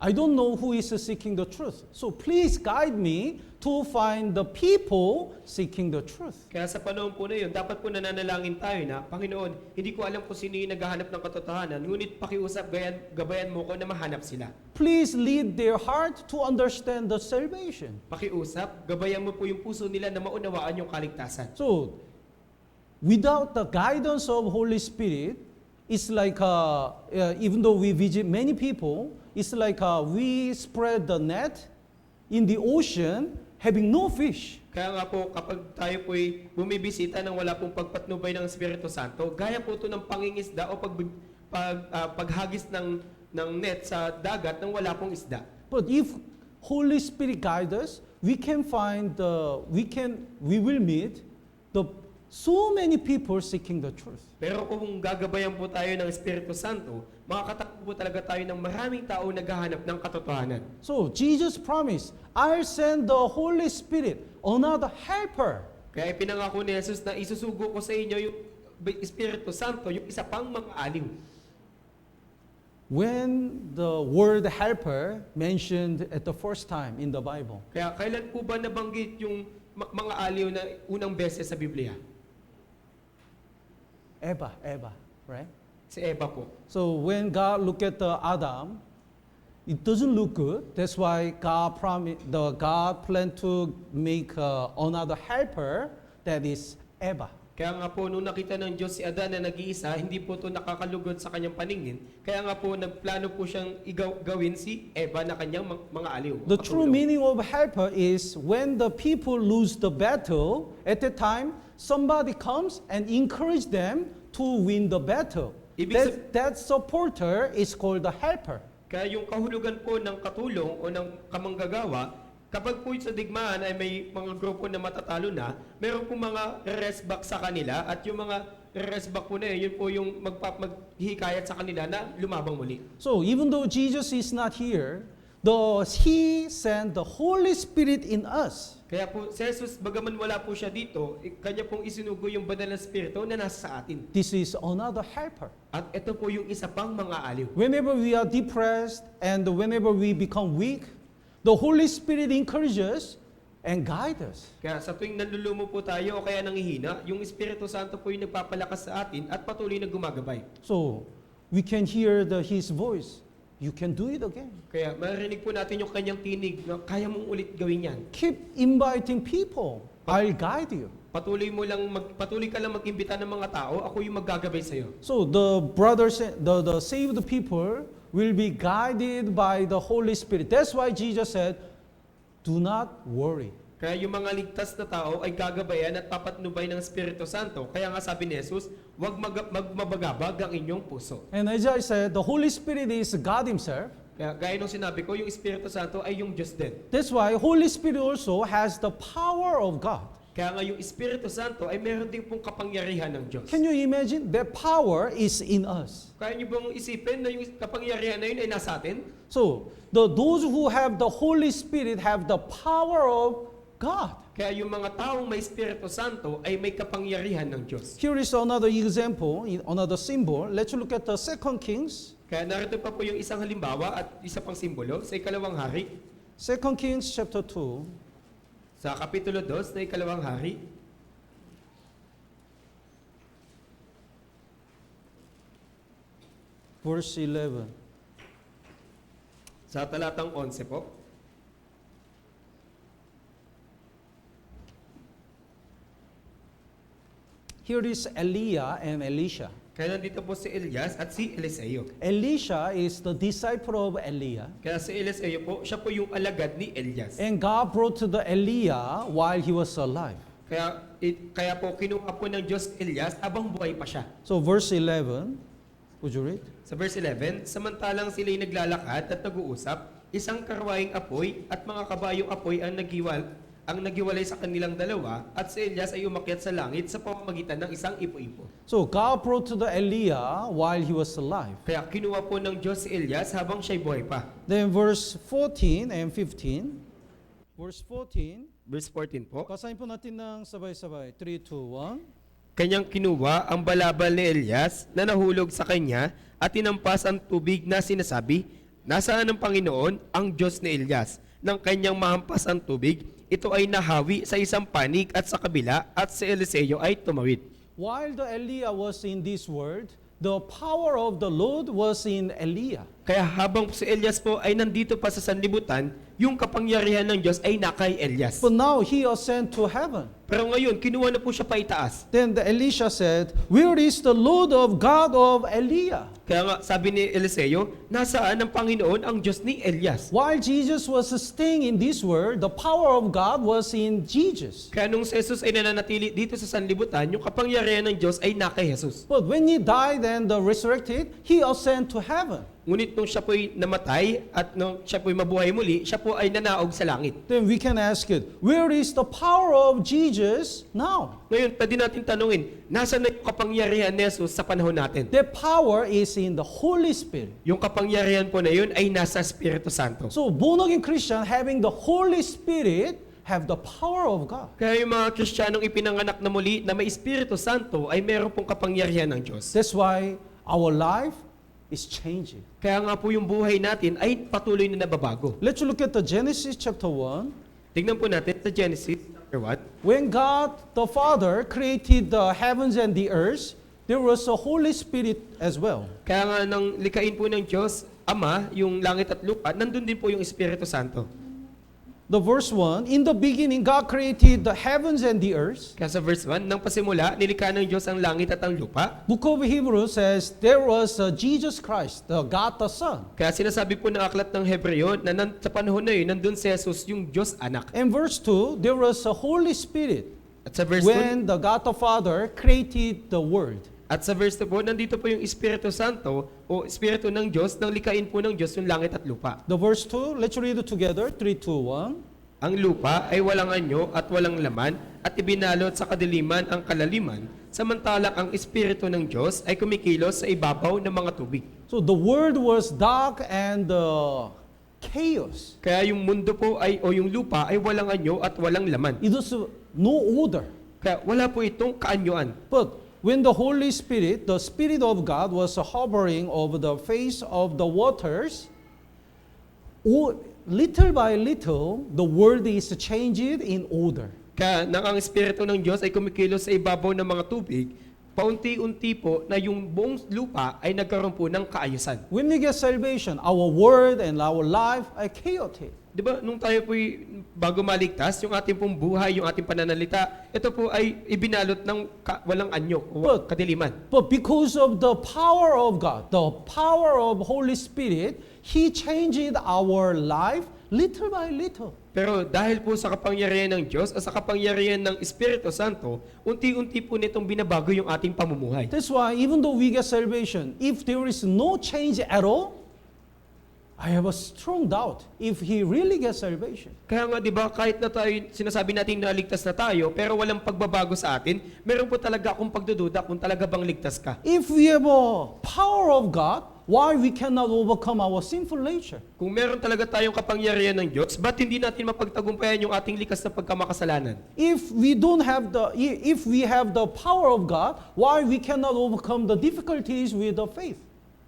I don't know who is seeking the truth. So please guide me to find the people seeking the truth. Kaya sa panahon po na yun, dapat po nananalangin tayo na, Panginoon, hindi ko alam kung sino yung naghahanap ng katotohanan, ngunit pakiusap, gabayan mo ko na mahanap sila. Please lead their heart to understand the salvation. Pakiusap, gabayan mo po yung puso nila na maunawaan yung kaligtasan. So, without the guidance of Holy Spirit, it's like, even though we visit many people, it's like we spread the net in the ocean having no fish. Kaya nga po, kapag tayo po'y bumibisita ng wala pong pagpatnubay ng Espiritu Santo, gaya po ito ng pangingisda o paghagis ng net sa dagat nang wala pong isda. But if Holy Spirit guides us, we will meet so many people seeking the truth. Pero kung gagabayan po tayo ng Espiritu Santo, makakatakbo po talaga tayo ng maraming tao naghahanap ng katotohanan. So Jesus promised, I'll send the Holy Spirit, another helper. Kaya ipinangako ni Jesus na isusugo ko sa inyo yung Espiritu Santo, yung isa pang mga aliw. When the word helper mentioned at the first time in the Bible? Kaya kailan po ba nabanggit yung mga aliw na unang beses sa Biblia? Eva, right? Si Eva po. So when God looked at Adam, it doesn't look good. That's why God planned to make another helper, that is Eva. Kaya nga po, nung nakita ng Diyos si Adan na nag-iisa, hindi po ito nakakalugod sa kanyang paningin. Kaya nga po, nagplano po siyang gawin si Eva na kanyang mga aliw. The true meaning of helper is when the people lose the battle, at that time, somebody comes and encourage them to win the battle. That supporter is called the helper. Kaya yung kahulugan po ng katulong o ng kamanggagawa, kapag po sa digmaan ay may mga grupo na matatalo na, meron po mga rest back sa kanila at yung mga rest back po na yun po yung maghihikayat sa kanila na lumabang muli. So even though Jesus is not here, He sent the Holy Spirit in us. Kaya po si Jesus, bagaman wala po siya dito, kanya pong isinugo yung banal na spirito na nasa sa atin. This is another helper. At ito po yung isa pang mga aliw. Whenever we are depressed and whenever we become weak, the Holy Spirit encourages and guides us. Kaya sa tuwing nanlulumo po tayo o kaya nangihina, yung Espiritu Santo po yung nagpapalakas sa atin at patuloy na gumagabay. So we can hear His voice. You can do it again. Kaya maririnig po natin yung kanyang tinig na kaya mong ulit gawin yan. Keep inviting people. I'll guide you. Patuloy ka lang mag-imbita ng mga tao, ako yung maggagabay sa iyo. So the brothers, the saved people will be guided by the Holy Spirit. That's why Jesus said, do not worry. Kaya yung mga ligtas na tao ay gagabayan at papatnubay ng Espiritu Santo. Kaya nga sabi ni Jesus, huwag magmabagabag ang inyong puso. And as I said, the Holy Spirit is God Himself. Kaya gaya nung sinabi ko, yung Espiritu Santo ay yung Diyos din. That's why Holy Spirit also has the power of God. Kaya nga yung Espiritu Santo ay meron din pong kapangyarihan ng Diyos. Can you imagine? That power is in us. Kaya niyo bang isipin na yung kapangyarihan na yun ay nasa atin? So, those who have the Holy Spirit have the power of God. Kaya yung mga taong may Espiritu Santo ay may kapangyarihan ng Diyos. Here is another example, another symbol. Let's look at the 2 Kings. Kaya narito pa po yung isang halimbawa at isa pang simbolo sa Ikalawang Hari. 2 Kings chapter 2. Sa Kapitulo 2 na Ikalawang Hari. Verse 11. Sa talatang 11 po. Here is Eliah and Elisha. Kaya nandito po si Elias at si Eliseo. Elisha is the disciple of Eliah. Kaya si Eliseo po, siya po yung alagad ni Elias. And God brought to the Eliah while he was alive. Kaya po kinuha po ng Diyos Elias habang buhay pa siya. So verse 11, would you read? Sa verse 11, samantalang sila'y naglalakad at nag-uusap, isang karwaing apoy at mga kabayong apoy ang nagiwalay sa kanilang dalawa, at si Elias ay umakyat sa langit sa pamamagitan ng isang ipo-ipo. So God brought to the Eliah while he was alive. Kaya kinuha po ng Diyos si Elias habang siya'y buhay pa. Then verse 14 and 15. Verse 14. Verse 14 po. Basahin po natin ng sabay-sabay. 3, 2, 1. Kanyang kinuha ang balabal ni Elias na nahulog sa kanya at tinampas ang tubig na sinasabi, nasaan ang Panginoon, ang Diyos ni Elias? Nang kanyang mahampas ang tubig, ito ay nahawi sa isang panig at sa kabila, at si Eliseo ay tumawid. While the Eliah was in this world, the power of the Lord was in Eliah. Kaya habang si Elias po ay nandito pa sa sanlibutan, yung kapangyarihan ng Diyos ay nakay Elias. But now he ascended to heaven. Pero ngayon, kinuha na po siya pa itaas. Then the Elisha said, where is the Lord of God of Eliah? Kaya nga, sabi ni Eliseo, nasaan ang Panginoon, ang Diyos ni Elias? While Jesus was staying in this world, the power of God was in Jesus. Kaya nung si Jesus ay nananatili dito sa sanlibutan, yung kapangyarihan ng Diyos ay nakay Jesus. But when he died and resurrected, he ascended to heaven. Ngunit nung siya po'y namatay at nung siya po'y mabuhay muli, siya po ay nanaog sa langit. Then we can ask it, where is the power of Jesus now? Ngayon, pwede natin tanungin, nasaan na yung kapangyarihan ni Jesus sa panahon natin? That power is in the Holy Spirit. Yung kapangyarihan po na yun ay nasa Espiritu Santo. So born-again Christian having the Holy Spirit have the power of God. Kaya yung mga Kristiyanong ipinanganak na muli na may Espiritu Santo ay meron pong kapangyarihan ng Diyos. That's why our life is changing. Kaya nga po yung buhay natin ay patuloy na nababago. Let's look at the Genesis chapter 1. Tingnan po natin sa Genesis chapter 1. When God the Father created the heavens and the earth, there was a Holy Spirit as well. Kaya nga nang likain po ng Diyos, Ama, yung langit at lupa, nandun din po yung Espiritu Santo. The verse 1, in the beginning God created the heavens and the earth. Kaya sa verse 1, nang pasimula, nilikha ng Diyos ang langit at ang lupa. Book of Hebrews says there was Jesus Christ, the God the Son. Kaya sinasabi po ng aklat ng Hebreo na sa panahon na yun, nandun si Jesus, yung Diyos anak. In verse 2, there was a Holy Spirit At sa verse 2, when the God the Father created the world. at sa verse 2 po, nandito po yung Espiritu Santo o Espiritu ng Diyos nang likain po ng Diyos yung langit at lupa. The verse 2, let's read it together. 3, 2, 1. Ang lupa ay walang anyo at walang laman at ibinalot sa kadiliman ang kalaliman, samantalang ang Espiritu ng Diyos ay kumikilos sa ibabaw ng mga tubig. So the world was dark and chaos. Kaya yung mundo po ay o yung lupa ay walang anyo at walang laman. It was no order. Kaya wala po itong kaanyuan. But when the Holy Spirit, the Spirit of God was hovering over the face of the waters, little by little, the world is changed in order. Kaya nang ang Espiritu ng Diyos ay kumikilos sa ibabaw ng mga tubig, paunti-unti po na yung buong lupa ay nagkaroon po ng kaayusan. When we get salvation, our world and our life are chaotic. Di ba, nung tayo po bago maligtas, yung ating pong buhay, yung ating pananalita, ito po ay ibinalot ng walang anyo, kadiliman. But because of the power of God, the power of Holy Spirit, He changed our life little by little. Pero dahil po sa kapangyarihan ng Diyos o sa kapangyarihan ng Espiritu Santo, unti-unti po nitong binabago yung ating pamumuhay. That's why even though we get salvation, if there is no change at all, I have a strong doubt if he really gets salvation. Kaya nga 'di ba, kahit na tayo sinasabi natin na ligtas na tayo, pero walang pagbabago sa atin, meron po talaga akong pagdududa kung talaga bang ligtas ka. If we have a power of God, why we cannot overcome our sinful nature? Kung meron talaga tayong kapangyarihan ng Diyos, ba't hindi natin mapagtagumpayan yung ating likas na pagkamakasalanan? If we have the power of God, why we cannot overcome the difficulties with the faith?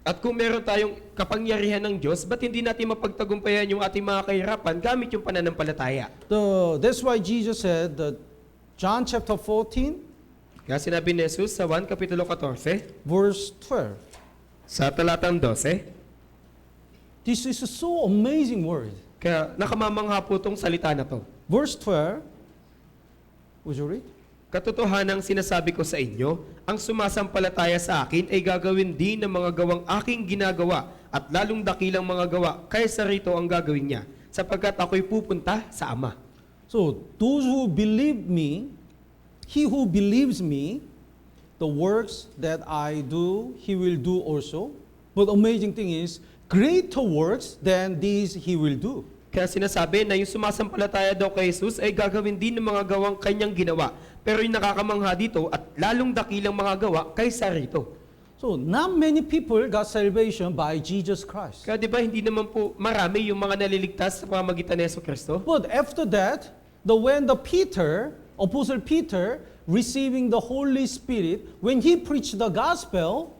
At kung meron tayong kapangyarihan ng Diyos, ba't hindi natin mapagtagumpayan yung ating mga kahirapan gamit yung pananampalataya? That's why Jesus said that John chapter 14, Kaya sinabi ni Jesus sa 1 Kapitulo 14, verse 12. sa talatang 12, This is a so amazing word. kaya nakamamangha po itong salita na to. Verse 12, would you read? Katotohanang sinasabi ko sa inyo, ang sumasampalataya sa akin ay gagawin din ng mga gawang aking ginagawa at lalong dakilang mga gawa kaysa rito ang gagawin niya, sapagkat ako'y pupunta sa Ama. So, those who believe me, he who believes me, the works that I do, he will do also. But amazing thing is, greater works than these he will do. Kaya sinasabi na yung sumasampalataya daw kay Jesus ay gagawin din ng mga gawang kanyang ginawa. Pero yung nakakamangha dito at lalong dakilang mga gawa kaysa rito. So, not many people got salvation by Jesus Christ. Kaya di ba hindi naman po marami yung mga naliligtas sa pamamagitan ni Jesucristo? But after that, when Apostle Peter, receiving the Holy Spirit, when he preached the gospel,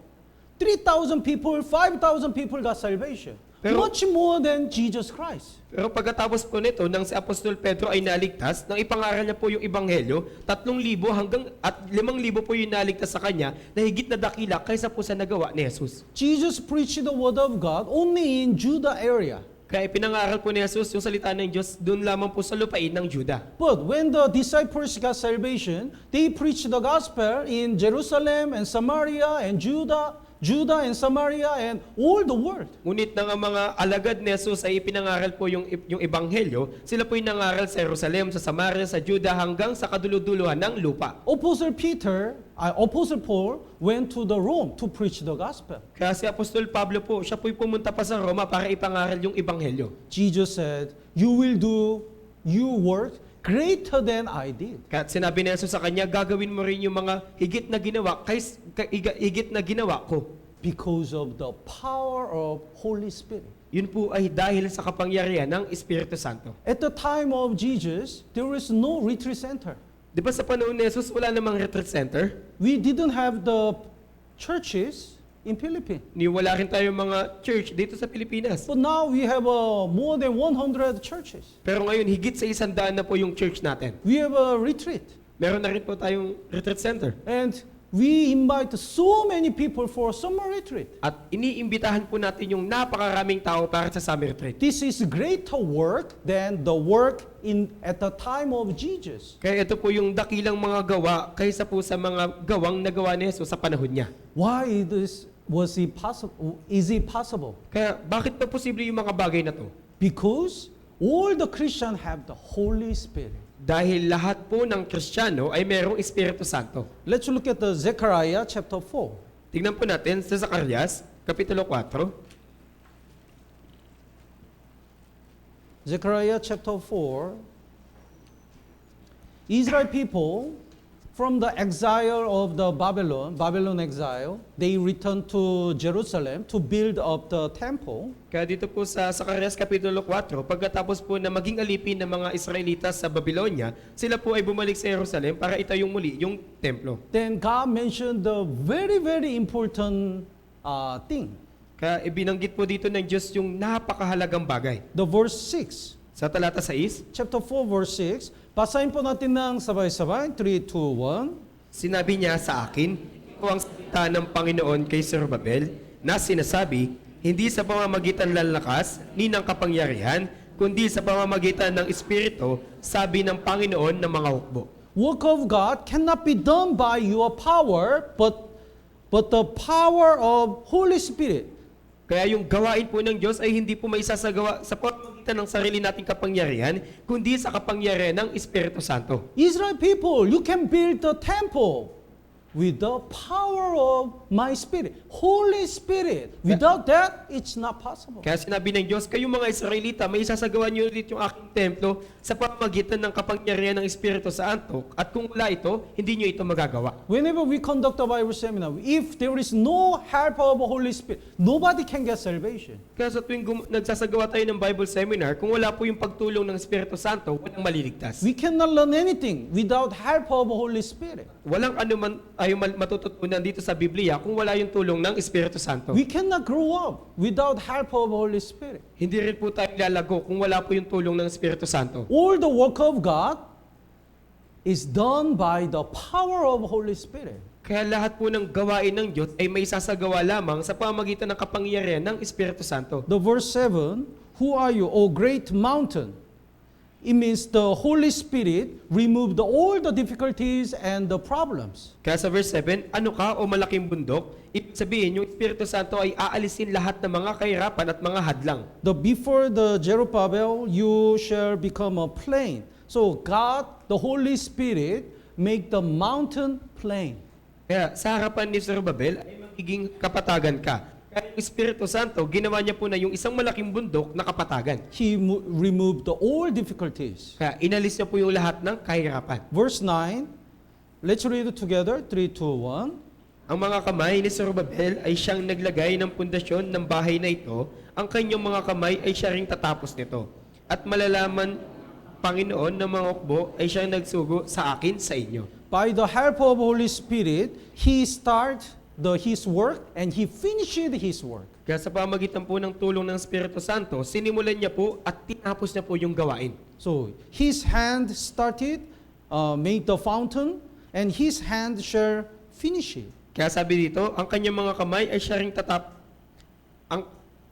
3,000 people, 5,000 people got salvation. Much more than Jesus Christ. Pero pagkatapos po nito, nang si Apostol Pedro ay naligtas, nang ipangaral niya po yung Ebanghelyo, 3,000 hanggang at 5,000 po yung naligtas sa kanya na higit na dakila kaysa po sa nagawa ni Jesus. Jesus preached the word of God only in Judah area. Kaya pinangaral po ni Jesus yung salita ng Diyos doon lamang po sa lupain ng Juda. But when the disciples got salvation, they preached the gospel in Jerusalem and Samaria and Judah and Samaria and all the world. Ngunit nang ang mga alagad ni Jesus ay ipinangaral po yung Ebanghelyo, sila po yung nangaral sa Jerusalem, sa Samaria, sa Juda, hanggang sa kaduluduluhan ng lupa. Apostle Paul went to the Rome to preach the gospel. Kaya si Apostol Pablo po, siya po'y pumunta pa sa Roma para ipangaral yung Ebanghelyo. Jesus said, you will do your work greater than I did. Kaya sinabi ni Jesus sa kanya, gagawin mo rin yung mga higit na ginawa ko. because of the power of Holy Spirit. Yun po ay dahil sa kapangyarihan ng Espiritu Santo. At the time of Jesus, there was no retreat center. Di ba sa panahon ni Jesus, wala namang retreat center? We didn't have the churches in Philippines. Ni wala rin tayong mga church dito sa Pilipinas. But now we have more than 100 churches. Pero ngayon, higit sa 100 na po yung church natin. We have a retreat. Meron na rin po tayong retreat center. And we invite so many people for summer retreat. At iniimbitahan po natin yung napakaraming tao para sa summer retreat. This is greater work than the work at the time of Jesus. Kaya ito po yung dakilang mga gawa kaysa po sa mga gawang nagawa ni Jesus sa panahon niya. Why is it possible? Kaya bakit pa posible yung mga bagay na to? Because all the Christians have the Holy Spirit. Dahil lahat po ng Kristiyano ay mayroong Espiritu Santo. Let's look at the Zechariah chapter 4. Tignan po natin sa Zacarias, Kapitulo 4. Zechariah chapter 4. Israel people from the exile of the Babylon exile, they returned to Jerusalem to build up the temple. Kaya dito po sa Zacarias Kapitulo 4, pagkatapos po na maging alipin ng mga Israelitas sa Babylonia, sila po ay bumalik sa Jerusalem para itayong muli yung templo. Then God mentioned the very, very important thing. Kaya ibinanggit po dito ng Diyos yung napakahalagang bagay. The verse 6. Sa talata 6, Chapter 4, verse 6. Basahin po natin ng sabay-sabay. 3, 2, 1. sinabi niya sa akin, ito ang salita ng Panginoon kay Zerubbabel na sinasabi, hindi sa pamamagitan ng lakas ni ng kapangyarihan, kundi sa pamamagitan ng Espiritu, sabi ng Panginoon ng mga hukbo. Work of God cannot be done by your power, but the power of Holy Spirit. Kaya yung gawain po ng Diyos ay hindi po maisasagawa sa pamamagitan ng sarili nating kapangyarihan, kundi sa kapangyarihan ng Espiritu Santo. Israel people, you can build the temple with the power of my Spirit. Holy Spirit. Without that, it's not possible. Kaya sinabi ng Diyos, kayong mga Israelita, may isasagawa niyo ulit yung aking templo sa pamamagitan ng kapangyarihan ng Espiritu Santo. At kung wala ito, hindi niyo ito magagawa. Whenever we conduct a Bible seminar, if there is no help of the Holy Spirit, nobody can get salvation. Kaya sa tuwing nagsasagawa tayo ng Bible seminar, kung wala po yung pagtulong ng Espiritu Santo, walang maliligtas. We cannot learn anything without help of the Holy Spirit. Walang anuman tayo matututunan dito sa Biblia kung wala yung tulong ng Espiritu Santo. We cannot grow up without help of the Holy Spirit. Hindi rin po tayo lalago kung wala po yung tulong ng Espiritu Santo. All the work of God is done by the power of the Holy Spirit. Kaya lahat po ng gawain ng Diyos ay may sasagawa lamang sa pamamagitan ng kapangyarihan ng Espiritu Santo. The verse 7, who are you, O great mountain? It means the Holy Spirit removed all the difficulties and the problems. Kaya sa verse 7, ano ka o malaking bundok? Ibig sabihin, yung Espiritu Santo ay aalisin lahat ng mga kahirapan at mga hadlang. Before the Zerubbabel, you shall become a plain. So God, the Holy Spirit, make the mountain plain. Kaya sa harapan ni Zerubbabel ay magiging kapatagan ka. Kaya yung Espiritu Santo, ginawa niya po na yung isang malaking bundok na kapatagan. He removed all difficulties. Kaya inalis niya po yung lahat ng kahirapan. Verse 9, let's read it together. 3, 2, 1. Ang mga kamay ni Zerubbabel ay siyang naglagay ng pundasyon ng bahay na ito. Ang kanyang mga kamay ay siya ring tatapos nito. At malalaman, Panginoon, ng mga hukbo ay siyang nagsugo sa akin sa inyo. By the help of Holy Spirit, He started His work and He finished His work. Kaya sa pamagitan po ng tulong ng Espiritu Santo, sinimulan niya po at tinapos niya po yung gawain. So His hand started, made the fountain, and His hand shall finish it. Kaya sabi dito, ang kanyang mga kamay ay siya ring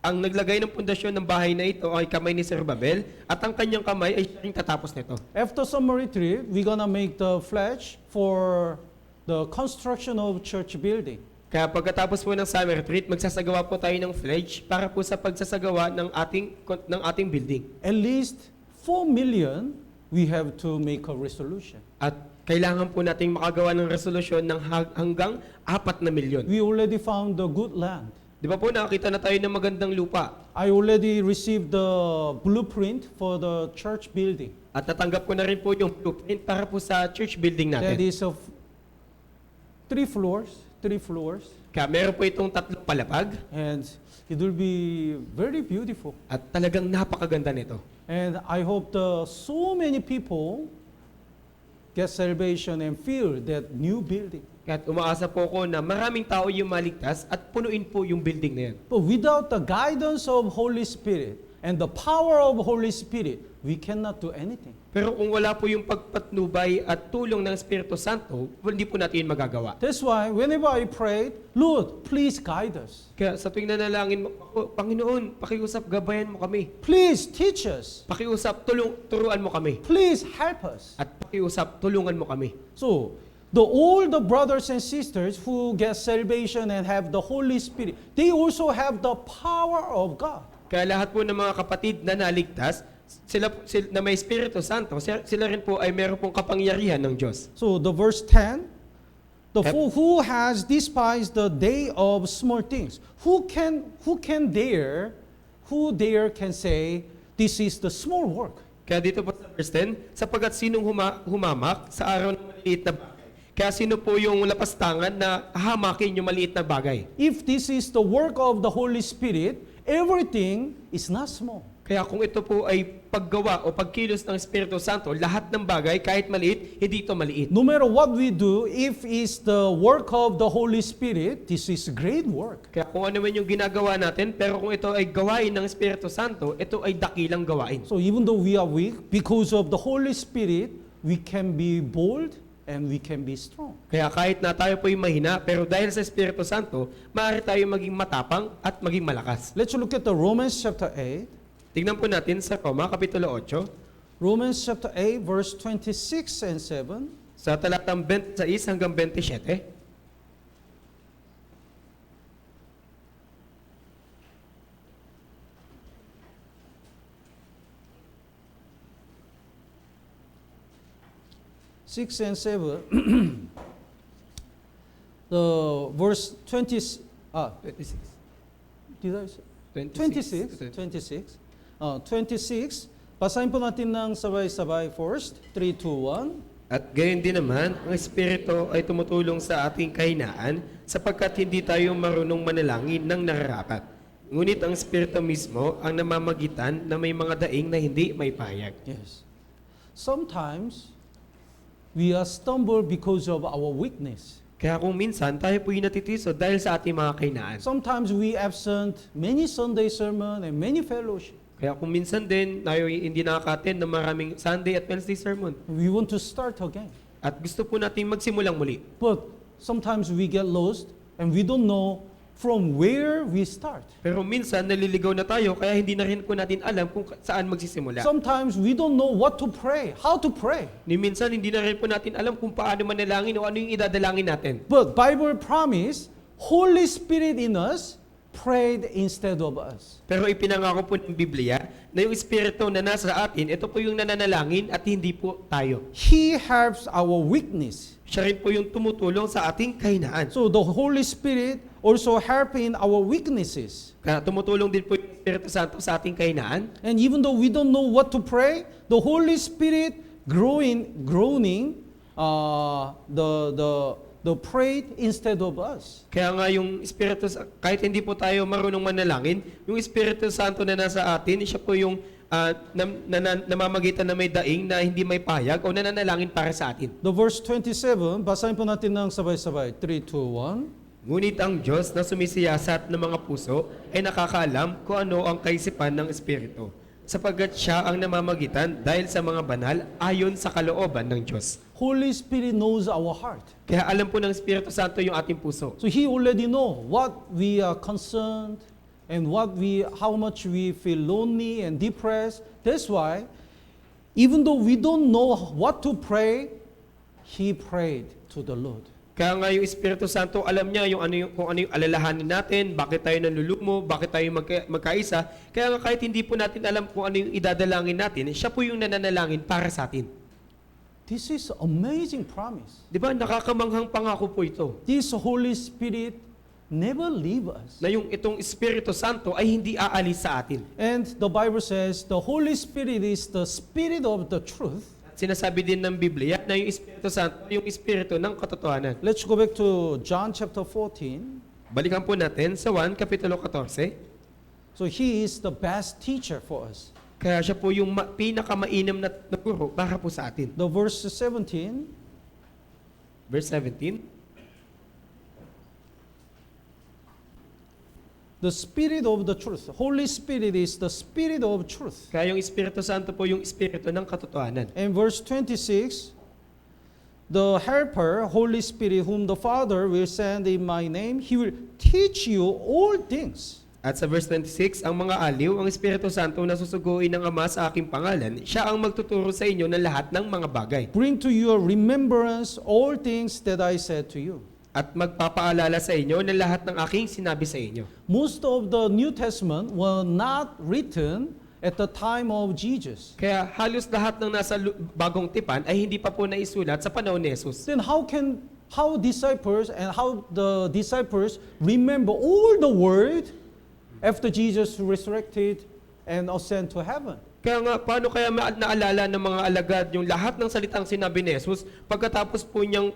ang naglagay ng pundasyon ng bahay na ito ay kamay ni Zerubbabel at ang kanyang kamay ay siya ring tatapos nito. After summer retreat, we're gonna make the fledge for the construction of church building. Kaya pagkatapos po ng summer retreat, magsasagawa po tayo ng pledge para po sa pagsasagawa ng ating building. At least 4 million, we have to make a resolution. At kailangan po nating makagawa ng resolusyon ng hanggang 4 na milyon. We already found the good land. Di ba po nakakita na tayo ng magandang lupa? I already received the blueprint for the church building. At natanggap ko na rin po yung blueprint para po sa church building natin. That is of 3 floors. Kaya meron po itong tatlong palapag and it will be very beautiful. at talagang napakaganda nito. And I hope so many people get salvation and fill that new building. Kaya umaasa po ako na maraming tao yung maligtas at punuin po yung building na yan. But without the guidance of Holy Spirit and the power of Holy Spirit, we cannot do anything. Pero kung wala po yung pagpatnubay at tulong ng Espiritu Santo, hindi po natin yun magagawa. That's why whenever I pray, Lord, please guide us. Kaya sa tuwing nanalangin mo, Panginoon, pakiusap, gabayan mo kami. Please teach us. Pakiusap, turuan mo kami. Please help us. At pakiusap, tulungan mo kami. So, all the brothers and sisters who get salvation and have the Holy Spirit, they also have the power of God. Kaya lahat po ng mga kapatid na naligtas, sila na may Espiritu Santo, sila rin po ay meron pong kapangyarihan ng Diyos. So the verse 10, the Yep. fool who has despised the day of small things, who dare can say, this is the small work. Kaya dito po sa verse 10, sapagkat sinong humamak sa araw ng maliit na bagay? Kaya sino po yung lapastangan na hamakin yung maliit na bagay? If this is the work of the Holy Spirit, everything is not small. Kaya kung ito po ay paggawa o pagkilos ng Espiritu Santo, lahat ng bagay, kahit maliit, hindi ito maliit. No matter what we do, if it's the work of the Holy Spirit, this is great work. Kaya kung ano man yung ginagawa natin, pero kung ito ay gawain ng Espiritu Santo, ito ay dakilang gawain. So even though we are weak, because of the Holy Spirit, we can be bold and we can be strong. Kaya kahit na tayo po yung mahina, pero dahil sa Espiritu Santo, maaari tayo maging matapang at maging malakas. Let's look at the Romans chapter 8. Tingnan po natin sa Roma, Kapitulo 8, Romans chapter 8, verse 26 and 7. sa talatang 26 hanggang 27. Six and 7. The verse 20, 26. did I say? 26. 26. 26. Basahin po natin ng sabay-sabay first. 3, 2, 1. At gayon din naman, ang Espiritu ay tumutulong sa ating kahinaan sapagkat hindi tayo marunong manalangin ng nararapat. Ngunit ang Espiritu mismo ang namamagitan na may mga daing na hindi may pahayag. Yes. Sometimes, we are stumbled because of our weakness. Kaya kung minsan, tayo po yung natitiso dahil sa ating mga kahinaan. Sometimes we absent many Sunday sermon and many fellowship. Kaya kung minsan din, tayo hindi nakaka-attend ng maraming Sunday at Wednesday sermon. We want to start again. At gusto po natin magsimulang muli. But sometimes we get lost and we don't know from where we start. Pero minsan, naliligaw na tayo, kaya hindi na rin po natin alam kung saan magsisimula. Sometimes we don't know what to pray, how to pray. Ni minsan, hindi na rin po natin alam kung paano manalangin o ano yung idadalangin natin. But Bible promise, Holy Spirit in us prayed instead of us. Pero ipinangako po ng Biblia na yung Espiritu na nasa atin, ito po yung nananalangin at hindi po tayo. He helps our weakness. Siya rin po yung tumutulong sa ating kahinaan. So the Holy Spirit also help in our weaknesses. Kaya tumutulong din po yung Espiritu Santo sa ating kahinaan. And even though we don't know what to pray, the Holy Spirit groaning the pray instead of us. Kaya nga yung Espiritu, kahit hindi po tayo marunong manalangin, yung Espiritu Santo na nasa atin, siya po yung namamagitan na may daing na hindi may pahayag o nananalangin para sa atin. The verse 27, basahin po natin ng sabay-sabay. 3, 2, 1. Ngunit ang Diyos na sumisiyasat ng mga puso ay nakakaalam kung ano ang kaisipan ng Espiritu, sapagkat siya ang namamagitan dahil sa mga banal ayon sa kalooban ng Diyos. Holy Spirit knows our heart. Kaya alam po ng Espiritu Santo yung ating puso. So He already know what we are concerned and how much we feel lonely and depressed. That's why, even though we don't know what to pray, He prayed to the Lord. Kaya nga yung Espiritu Santo, alam niya kung ano yung alalahanin natin, bakit tayo nalulumo, bakit tayo magkaisa. Kaya nga kahit hindi po natin alam kung ano yung idadalangin natin, siya po yung nananalangin para sa atin. This is amazing promise. Di ba? Nakakamanghang pangako po ito. This Holy Spirit never leave us. Na yung itong Espiritu Santo ay hindi aalis sa atin. And the Bible says the Holy Spirit is the Spirit of the truth. Sinasabi din ng Biblia na yung Espiritu Santo, yung Espiritu ng katotohanan. Let's go back to John chapter 14. Balikan po natin sa 1 Kapitulo 14. So he is the best teacher for us. Kaya siya po yung pinakamainam na guro para po sa atin. The verse 17, Verse 17. the Spirit of the truth. Holy Spirit is the Spirit of truth. Kaya yung Espiritu Santo po yung Espiritu ng katotohanan. And verse 26, the Helper, Holy Spirit, whom the Father will send in my name, he will teach you all things. At sa verse 26, ang mga aliw, ang Espiritu Santo na susuguin ng Ama sa aking pangalan, siya ang magtuturo sa inyo ng lahat ng mga bagay. Bring to your remembrance all things that I said to you. At magpapaalala sa inyo ng lahat ng aking sinabi sa inyo. Most of the New Testament were not written at the time of Jesus. Kaya halos lahat ng nasa bagong tipan ay hindi pa po naisulat sa panahon ni Jesus. Then how disciples and how the disciples remember all the word after Jesus resurrected and ascended to heaven? Kaya nga, paano kaya naalala ng mga alagad yung lahat ng salitang sinabi ni Jesus pagkatapos po niyang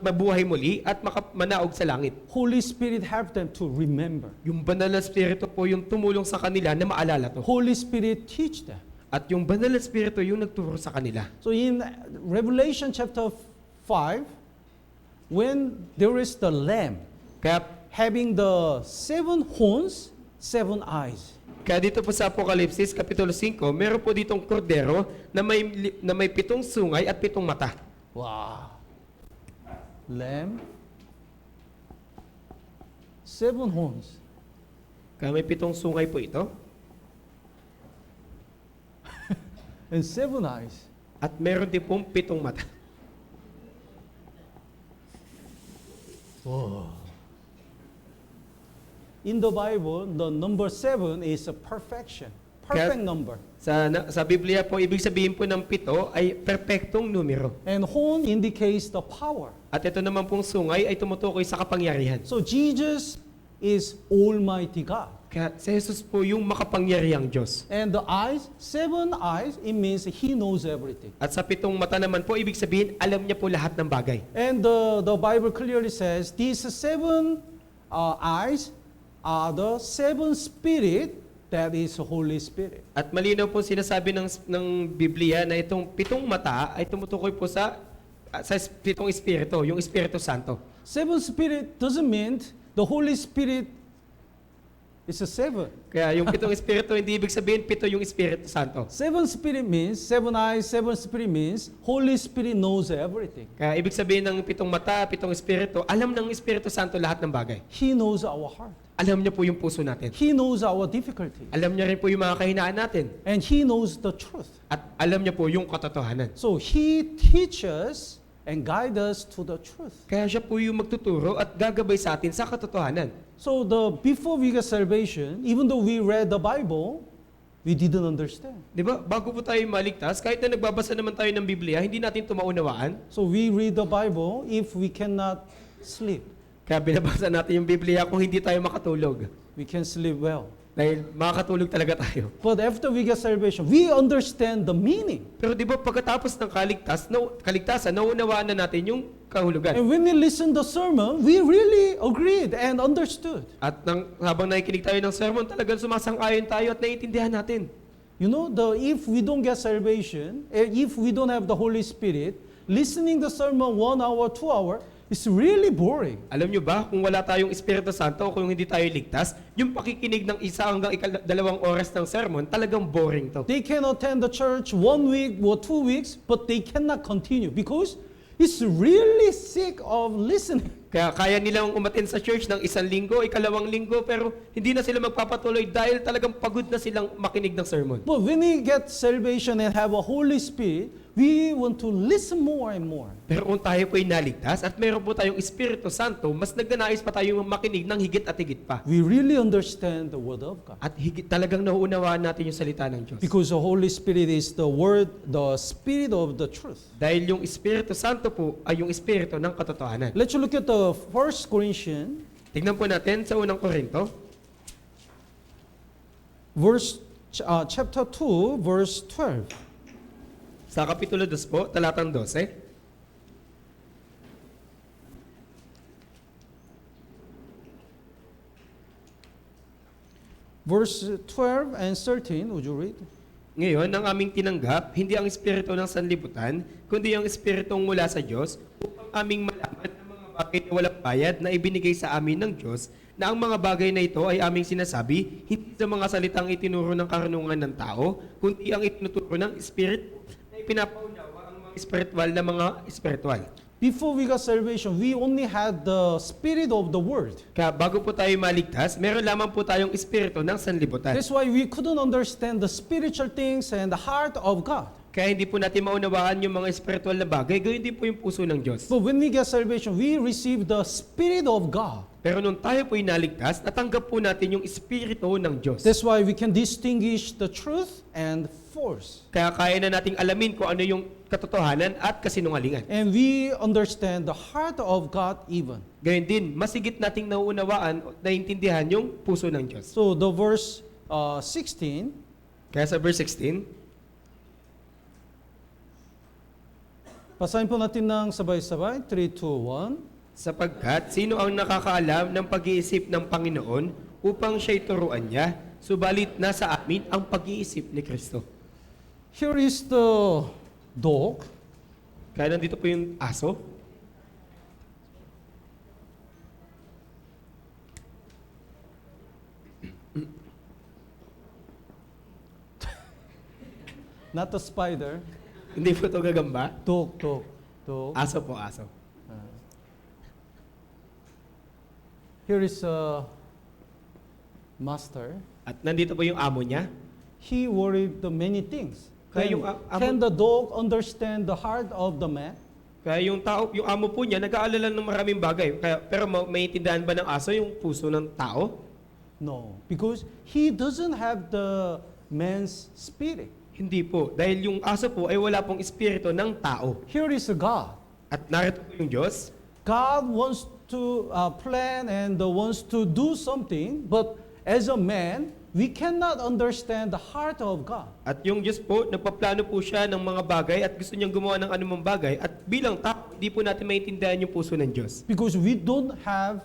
mabuhay muli at manaog sa langit? Holy Spirit helped them to remember. Yung banal na Espiritu po yung tumulong sa kanila na maalala to. Holy Spirit teach them. At yung banal na Espiritu yung nagturo sa kanila. So in Revelation chapter 5, when there is the Lamb Kaya, having the 7 horns, 7 eyes. kaya dito po sa Apokalipsis, Kapitulo 5, meron po ditong kordero na may 7 sungay at 7 mata. Wow. Lamb, 7 horns. Kaya may 7 sungay po ito. And 7 eyes. At meron din pong 7 mata. Whoa. In the Bible, the number 7 is a perfection. Perfect number. Sa Biblia po, ibig sabihin po ng 7 ay perpektong numero. And horn indicates the power. At ito naman pong sungay ay tumutukoy sa kapangyarihan. So Jesus is Almighty God. Kaya si Jesus po yung makapangyarihang Diyos. And the eyes, 7 eyes, it means He knows everything. At sa 7 mata naman po, ibig sabihin, alam niya po lahat ng bagay. And the Bible clearly says these 7 eyes are the 7 Spirit that is Holy Spirit. At malinaw po sinasabi ng Biblia na itong 7 mata ay tumutukoy po sa 7 Espiritu, yung Espiritu Santo. 7 Spirit doesn't mean the Holy Spirit is a 7. Kaya yung 7 Espiritu, hindi ibig sabihin 7 yung Espiritu Santo. 7 Spirit means, 7 eyes, 7 Spirit means, Holy Spirit knows everything. Kaya ibig sabihin ng 7 mata, 7 Espiritu, alam ng Espiritu Santo lahat ng bagay. He knows our heart. Alam niya po yung puso natin. He knows our difficulty. Alam niya rin po yung mga kahinaan natin. And He knows the truth. At alam niya po yung katotohanan. So He teaches and guides us to the truth. Kaya siya po yung magtuturo at gagabay sa atin sa katotohanan. So before we get salvation, even though we read the Bible, we didn't understand. Di ba? Bago po tayo maligtas, kahit na nagbabasa naman tayo ng Biblia, hindi natin ito maunawaan. So we read the Bible if we cannot sleep. Kaya binabasa natin yung Biblia kung hindi tayo makatulog. We can sleep well. Dahil makakatulog talaga tayo. But after we get salvation, we understand the meaning. Pero di ba pagkatapos ng kaligtasan, naunawaan na natin yung kahulugan. And when we listen the sermon, we really agreed and understood. At habang nakikinig tayo ng sermon, talagang sumasang-ayon tayo at naiintindihan natin. You know, if we don't get salvation, if we don't have the Holy Spirit, listening the sermon 1 hour, 2 hour, it's really boring. Alam nyo ba, kung wala tayong Espiritu Santo o kung hindi tayo ligtas, yung pakikinig ng 1 hanggang 2 oras ng sermon, talagang boring to. They can attend the church 1 week or 2 weeks, but they cannot continue because it's really sick of listening. Kaya nilang umattend sa church ng 1 linggo, 2 linggo, pero hindi na sila magpapatuloy dahil talagang pagod na silang makinig ng sermon. But when we get salvation and have a Holy Spirit, we want to listen more and more. Pero kung tayo po ay naligtas at meron po tayong Espiritu Santo, mas nagnanais pa tayong makinig ng higit at higit pa. We really understand the Word of God. At higit talagang nauunawaan natin yung salita ng Diyos. Because the Holy Spirit is the Word, the Spirit of the truth. Dahil yung Espiritu Santo po ay yung Espiritu ng katotohanan. Let's look at the 1 Corinthians, Tignan po natin sa unang Korinto, chapter 2, verse 12. sa Kapitulo 2 po, talatang 12. Verse 12 and 13, would you read? Ngayon, ang aming tinanggap, hindi ang espiritu ng sanlibutan, kundi ang espiritong mula sa Diyos, upang aming malaman ang mga bagay na walang bayad na ibinigay sa amin ng Diyos, na ang mga bagay na ito ay aming sinasabi, hindi sa mga salitang itinuro ng karunungan ng tao, kundi ang itinuturo ng Espiritu na ipinapaunawa ang mga espiritual na mga espiritual. Before we got salvation, we only had the spirit of the world. Kaya bago po tayo maligtas, meron lamang po tayong espiritu ng sanlibutan. That's why we couldn't understand the spiritual things and the heart of God. Kaya hindi po natin maunawaan yung mga espiritual na bagay, gayon din po yung puso ng Diyos. But when we get salvation, we receive the spirit of God. Pero nung tayo po inaligtas, natanggap po natin yung espiritu ng Diyos. That's why we can distinguish the truth and false. Kaya kaya na nating alamin kung ano yung katotohanan at kasinungalingan. And we understand the heart of God even. Gayon din, masigit nating nauunawaan, naiintindihan yung puso ng Diyos. So the verse 16, Kaya sa verse 16, basahin po natin ng sabay-sabay, 3, 2, 1. sapagkat sino ang nakakaalam ng pag-iisip ng Panginoon upang siya'y turuan niya, subalit nasa amin ang pag-iisip ni Kristo. Here is the dog. Kaya nandito po yung aso. Not the spider. Hindi po ito gagamba. Dog. Aso po, aso. Here is a master. At nandito po yung amo niya. He worried the many things. Kaya Can, yung can the dog understand the heart of the man? Kaya yung tao, yung amo po niya, nag-aalala ng maraming bagay. Kaya, pero maintindihan ba ng aso yung puso ng tao? No, because he doesn't have the man's spirit. Hindi po. Dahil yung aso po ay wala pong espiritu ng tao. Here is God. At narito po yung Diyos. God wants to plan and wants to do something, but as a man, we cannot understand the heart of God. At yung Diyos po, nagpaplano po siya ng mga bagay at gusto niyang gumawa ng anumang bagay. At bilang tao, hindi po natin maintindihan yung puso ng Diyos. Because we don't have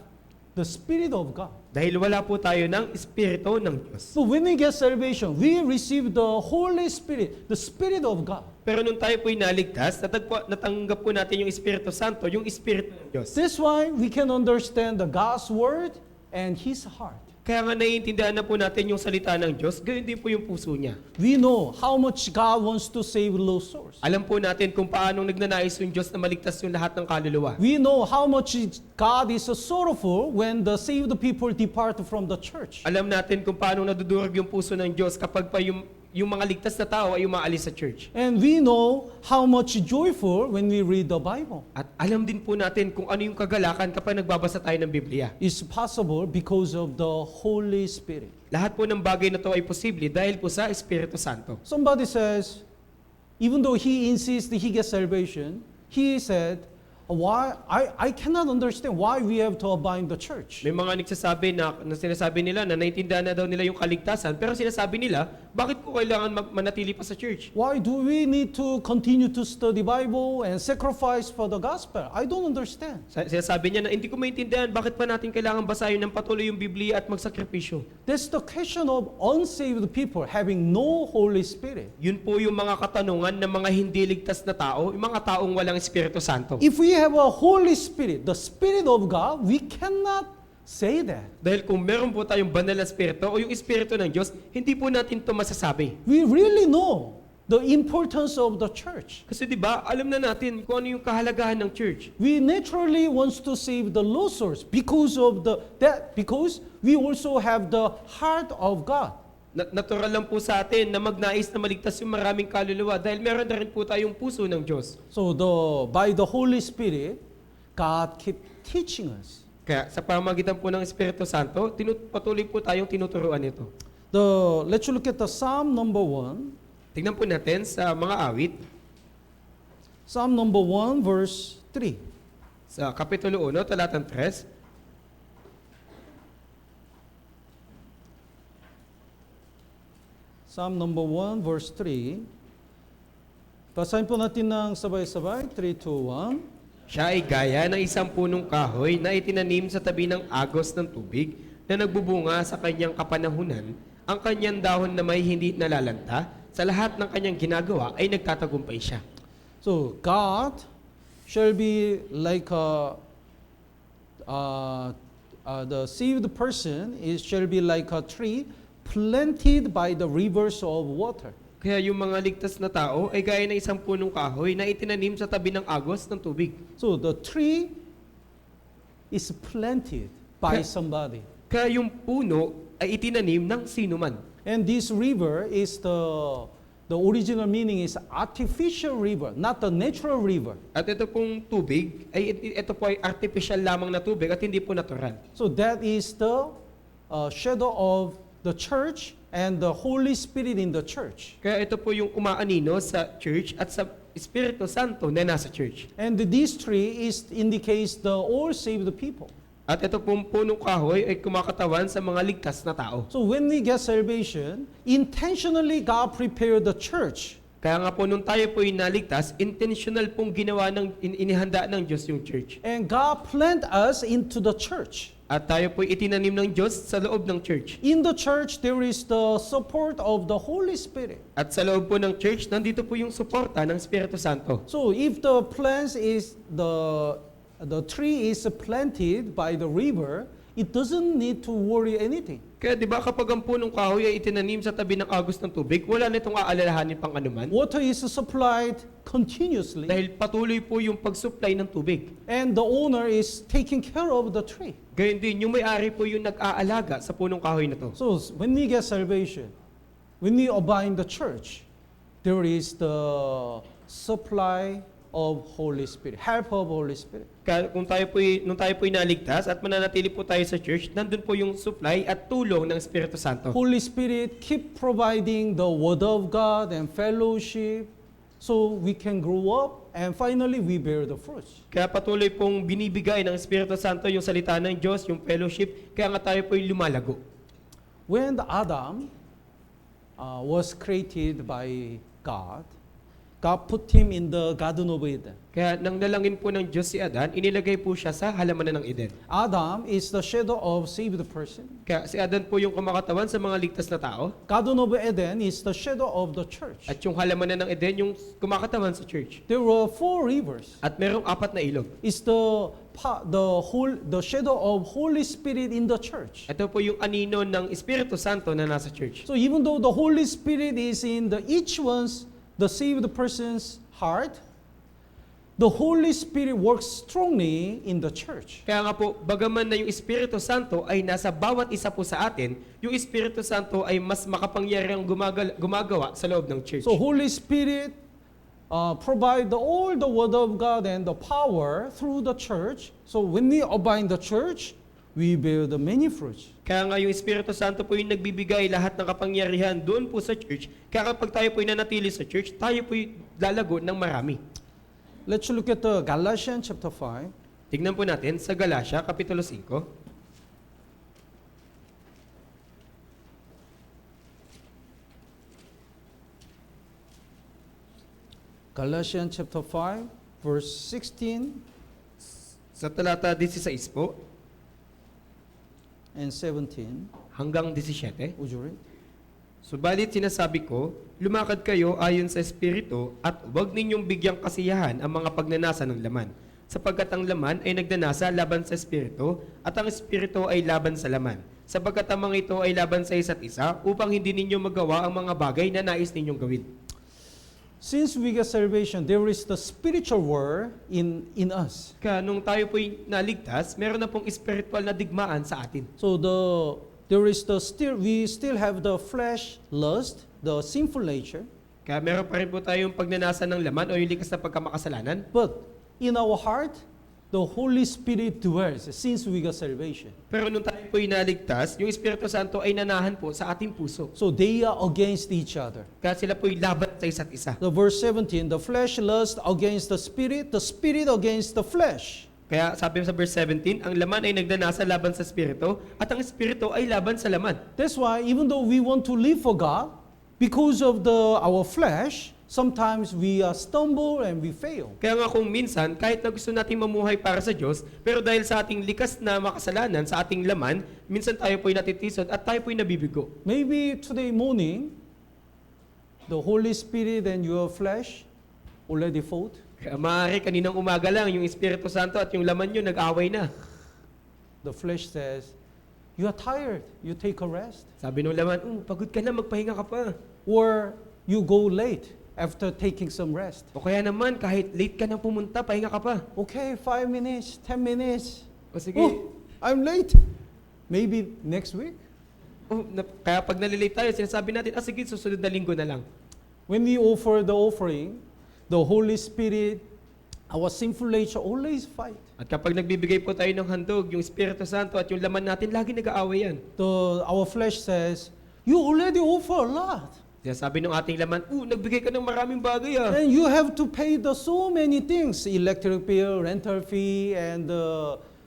the Spirit of God. Dahil wala po tayo ng espiritu ng Diyos. So when we get salvation, we receive the Holy Spirit, the Spirit of God. Pero nung tayo po naligtas, natanggap po natin yung Espiritu Santo, yung Espiritu ng Diyos. That's why we can understand the God's Word and His heart. Kaya nga naiintindihan na po natin yung salita ng Diyos, gayon din po yung puso niya. We know how much God wants to save lost souls. Alam po natin kung paanong nagnanais yung Diyos na maligtas yung lahat ng kaluluwa. We know how much God is sorrowful when the saved people depart from the church. Alam natin kung paanong nadudurog yung puso ng Diyos kapag pa yung mga ligtas na tao ay umaalis sa church. And we know how much joyful when we read the Bible. At alam din po natin kung ano yung kagalakan kapag nagbabasa tayo ng Biblia. It's possible because of the Holy Spirit. Lahat po ng bagay na to ay posible dahil po sa Espiritu Santo. Somebody says, even though he insists that he gets salvation, he said, why I cannot understand why we have to abide the church. May mga nagsasabi na sinasabi nila na naintindihan na daw nila yung kaligtasan, pero sinasabi nila, bakit ko kailangan manatili pa sa church? Why do we need to continue to study Bible and sacrifice for the gospel? I don't understand. Sinasabi niya na hindi ko maintindihan bakit pa natin kailangan basahin ng patuloy yung Biblia at magsakripisyo. That's the question of unsaved people having no Holy Spirit. Yun po yung mga katanungan ng mga hindi ligtas na tao, yung mga taong walang Espiritu Santo. If we have a Holy Spirit, the Spirit of God, we cannot say that. Dahil kung meron po tayong banal na Espiritu o yung Espiritu ng Diyos, hindi po natin ito masasabi. We really know the importance of the church. Kasi di ba alam na natin kung ano yung kahalagahan ng church. We naturally wants to save the lost souls because we also have the heart of God. Natural lang po sa atin na magnais na maligtas yung maraming kaluluwa dahil meron na rin po tayong puso ng Diyos. So by the Holy Spirit, God keep teaching us. Kaya sa pamamagitan po ng Espiritu Santo, patuloy po tayong tinuturuan ito. Let's look at the Psalm number 1. Tingnan po natin sa mga awit, Psalm number 1, verse 3. sa Kapitulo 1, talatang 3. Psalm number 1, verse 3. Basahin po natin ng sabay-sabay. 3, 2, 1. Siya ay gaya ng isang punong kahoy na itinanim sa tabi ng agos ng tubig na nagbubunga sa kanyang kapanahunan ang kanyang dahon na may hindi nalalanta, sa lahat ng kanyang ginagawa ay nagtatagumpay siya. So God shall be like the saved person shall be like a tree planted by the rivers of water. Kaya yung mga ligtas na tao ay gaya ng isang punong kahoy na itinanim sa tabi ng agos ng tubig. So the tree is planted by somebody. Kaya yung puno ay itinanim ng sino man. And this river is the original meaning is artificial river, not the natural river. At ito pong tubig, ito po ay artificial lamang na tubig at hindi po natural. So that is the shadow of the church and the Holy Spirit in the church. Kaya ito po yung umaanino sa church at sa Espiritu Santo na nasa church. And this tree indicates the all saved people. At ito pong punong kahoy ay kumakatawan sa mga ligtas na tao. So when we get salvation, intentionally God prepared the church. Kaya nga po nung tayo po ay naligtas, intentional pong ginawa inihanda ng Diyos yung church. And God planted us into the church. At tayo po itinanim ng Diyos sa loob ng church. In the church, there is the support of the Holy Spirit. At sa loob po ng church, nandito po yung suporta ng Espiritu Santo. So if the plants is the tree is planted by the river, it doesn't need to worry anything. Kaya di ba kapag ang punong kahoy ay itinanim sa tabi ng agos ng tubig, wala na itong aalalahanin pang anuman. Water is supplied continuously, Dahil patuloy po yung pag-supply ng tubig. and the owner is taking care of the tree. Gayun din, yung may-ari po yung nag-aalaga sa punong kahoy na to. So when we get salvation, when we abide in the church, there is the supply of Holy Spirit, help of Holy Spirit. Kaya nung tayo po naligtas at mananatili po tayo sa church, nandun po yung supply at tulong ng Espiritu Santo. Holy Spirit keep providing the Word of God and fellowship, so we can grow up and finally we bear the fruits. Kaya patuloy pong binibigay ng Espiritu Santo yung salita ng Diyos, yung fellowship, kaya nga tayo po yung lumalago. When Adam was created by God, God put him in the Garden of Eden. Kaya nang nalangin po ng Diyos si Adan, inilagay po siya sa halamanan ng Eden. Adam is the shadow of saved person. Kaya si Adan po yung kumakatawan sa mga ligtas na tao, Garden of Eden is the shadow of the church. at yung halamanan ng Eden yung kumakatawan sa church. There were 4 rivers. At merong 4 na ilog. It's the shadow of Holy Spirit in the church. Ito po yung anino ng Espiritu Santo na nasa church. So even though the Holy Spirit is in each one's, the saved person's heart, the Holy Spirit works strongly in the church. Kaya nga po, bagaman na yung Espiritu Santo ay nasa bawat isa po sa atin, yung Espiritu Santo ay mas makapangyarihang gumagawa sa loob ng church. So Holy Spirit provide all the Word of God and the power through the church. So when we abide in the church, we bear the many fruits. Kaya nga yung Espiritu Santo po yung nagbibigay lahat ng kapangyarihan doon po sa church. Kaya kapag tayo po yung nanatili sa church, tayo po yung lalago ng marami. Let's look at the Galatians chapter 5. Tignan po natin sa Galatia, Kapitulo 5. Galatians chapter 5, verse 16 Sa talata 16 po and 17. hanggang 17. Would you read? Subalit sinasabi ko, lumakad kayo ayon sa Espiritu at huwag ninyong bigyang kasiyahan ang mga pagnanasa ng laman. Sapagkat ang laman ay nagnanasa laban sa Espiritu at ang Espiritu ay laban sa laman. Sapagkat ang mga ito ay laban sa isa't isa upang hindi ninyo magawa ang mga bagay na nais ninyong gawin. Since we get salvation, there is the spiritual war in us. Kaya nung tayo po'y naligtas, meron na pong spiritual na digmaan sa atin. So we still have the flesh lust, the sinful nature, Kaya meron pa rin po tayong pagnanasa ng laman o yung likas na pagkamakasalanan. but in our heart, the Holy Spirit dwells since we got salvation. Pero nung tayo po'y naligtas, yung Espiritu Santo ay nanahan po sa ating puso. So they are against each other. Kaya sila po'y laban sa isa't isa. The verse 17, the flesh lust against the spirit against the flesh. Kaya sabi sa verse 17, ang laman ay nagnanasa laban sa Espiritu at ang Espiritu ay laban sa laman. That's why even though we want to live for God, because of our flesh, sometimes we stumble and we fail. Kaya nga kung minsan, kahit na gusto natin mamuhay para sa Diyos, pero dahil sa ating likas na makasalanan, sa ating laman, minsan tayo po'y natitisod at tayo po'y nabibigo. Maybe today morning, the Holy Spirit and your flesh already fought. Kaya maaari kaninang umaga lang, yung Espiritu Santo at yung laman nyo nag-away na. The flesh says, you are tired, you take a rest. Sabi ng laman, pagod ka na, magpahinga ka pa. Or you go late after taking some rest. O kaya naman, kahit late ka na pumunta, pahinga ka pa. Okay, 5 minutes, 10 minutes. O sige, Oh, I'm late. Maybe next week. kaya pag nalilate tayo, sinasabi natin, sige, susunod na linggo na lang. When we offer the offering, the Holy Spirit, our sinful nature always fight. At kapag nagbibigay po tayo ng handog, yung Espiritu Santo at yung laman natin, lagi nag-aaway yan. Our flesh says, you already offer a lot. Sinasabi ng ating laman, nagbigay ka ng maraming bagay ah. And you have to pay the so many things, electric bill, rental fee, and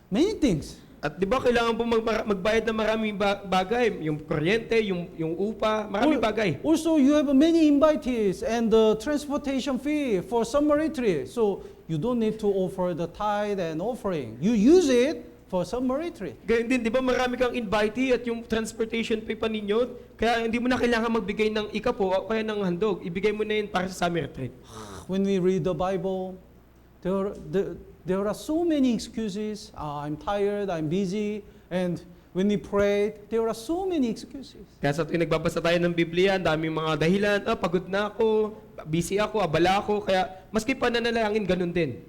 many things. At di ba kailangan po magbayad ng maraming bagay, yung kuryente, yung upa, maraming bagay. Also, you have many invitees and the transportation fee for summer retreat. So, you don't need to offer the tithe and offering. You use it for summer retreat. Ganyan din, di ba marami kang invitee at yung transportation fee pa ninyo, kaya hindi mo na kailangan magbigay ng ikapo o kaya ng handog. Ibigay mo na yun para sa summer retreat. When we read the Bible, there are so many excuses. I'm tired, I'm busy. And when we pray, there are so many excuses. Kaya sa tuwing nagbabasa tayo ng Biblia, ang daming mga dahilan, pagod na ako, busy ako, abala ako, kaya maski pananalangin, ganun din.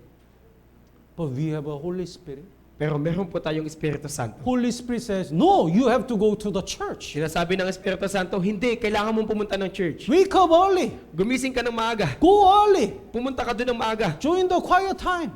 But we have a Holy Spirit. Pero meron po tayong Espiritu Santo. Holy Spirit says, no, you have to go to the church. Sinasabi ng Espiritu Santo, hindi, kailangan mong pumunta ng church. Wake up early. Gumising ka ng maaga. Go early. Pumunta ka doon ng maaga. Join the quiet time.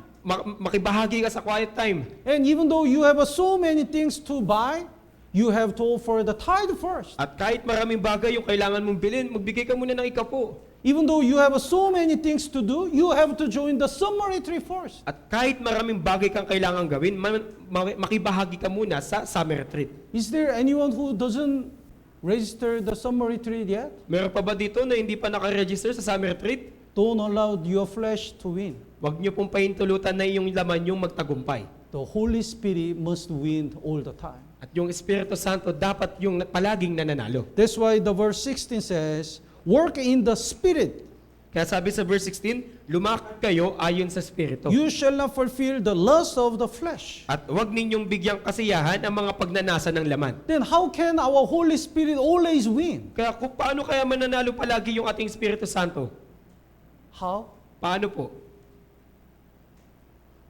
Makibahagi ka sa quiet time. And even though you have so many things to buy, you have to offer the tithe first. At kahit maraming bagay yung kailangan mong bilhin, magbigay ka muna ng ikapo. Even though you have so many things to do, you have to join the summer retreat first. At kahit maraming bagay kang kailangan gawin, makibahagi ka muna sa summer retreat. Is there anyone who doesn't register the summer retreat yet? Meron pa ba dito na hindi pa nakaregister sa summer retreat? Don't allow your flesh to win. Huwag niyo pong pahintulutan na yung laman yung magtagumpay. The Holy Spirit must win all the time. At yung Espiritu Santo dapat yung palaging nananalo. That's why the verse 16 says, work in the Spirit. Kaya sabi sa verse 16, lumakad kayo ayon sa Espiritu. You shall not fulfill the lust of the flesh. At huwag ninyong bigyang kasiyahan ang mga pagnanasa ng laman. Then how can our Holy Spirit always win? Kaya paano kaya mananalo palagi yung ating Espiritu Santo? How? Paano po?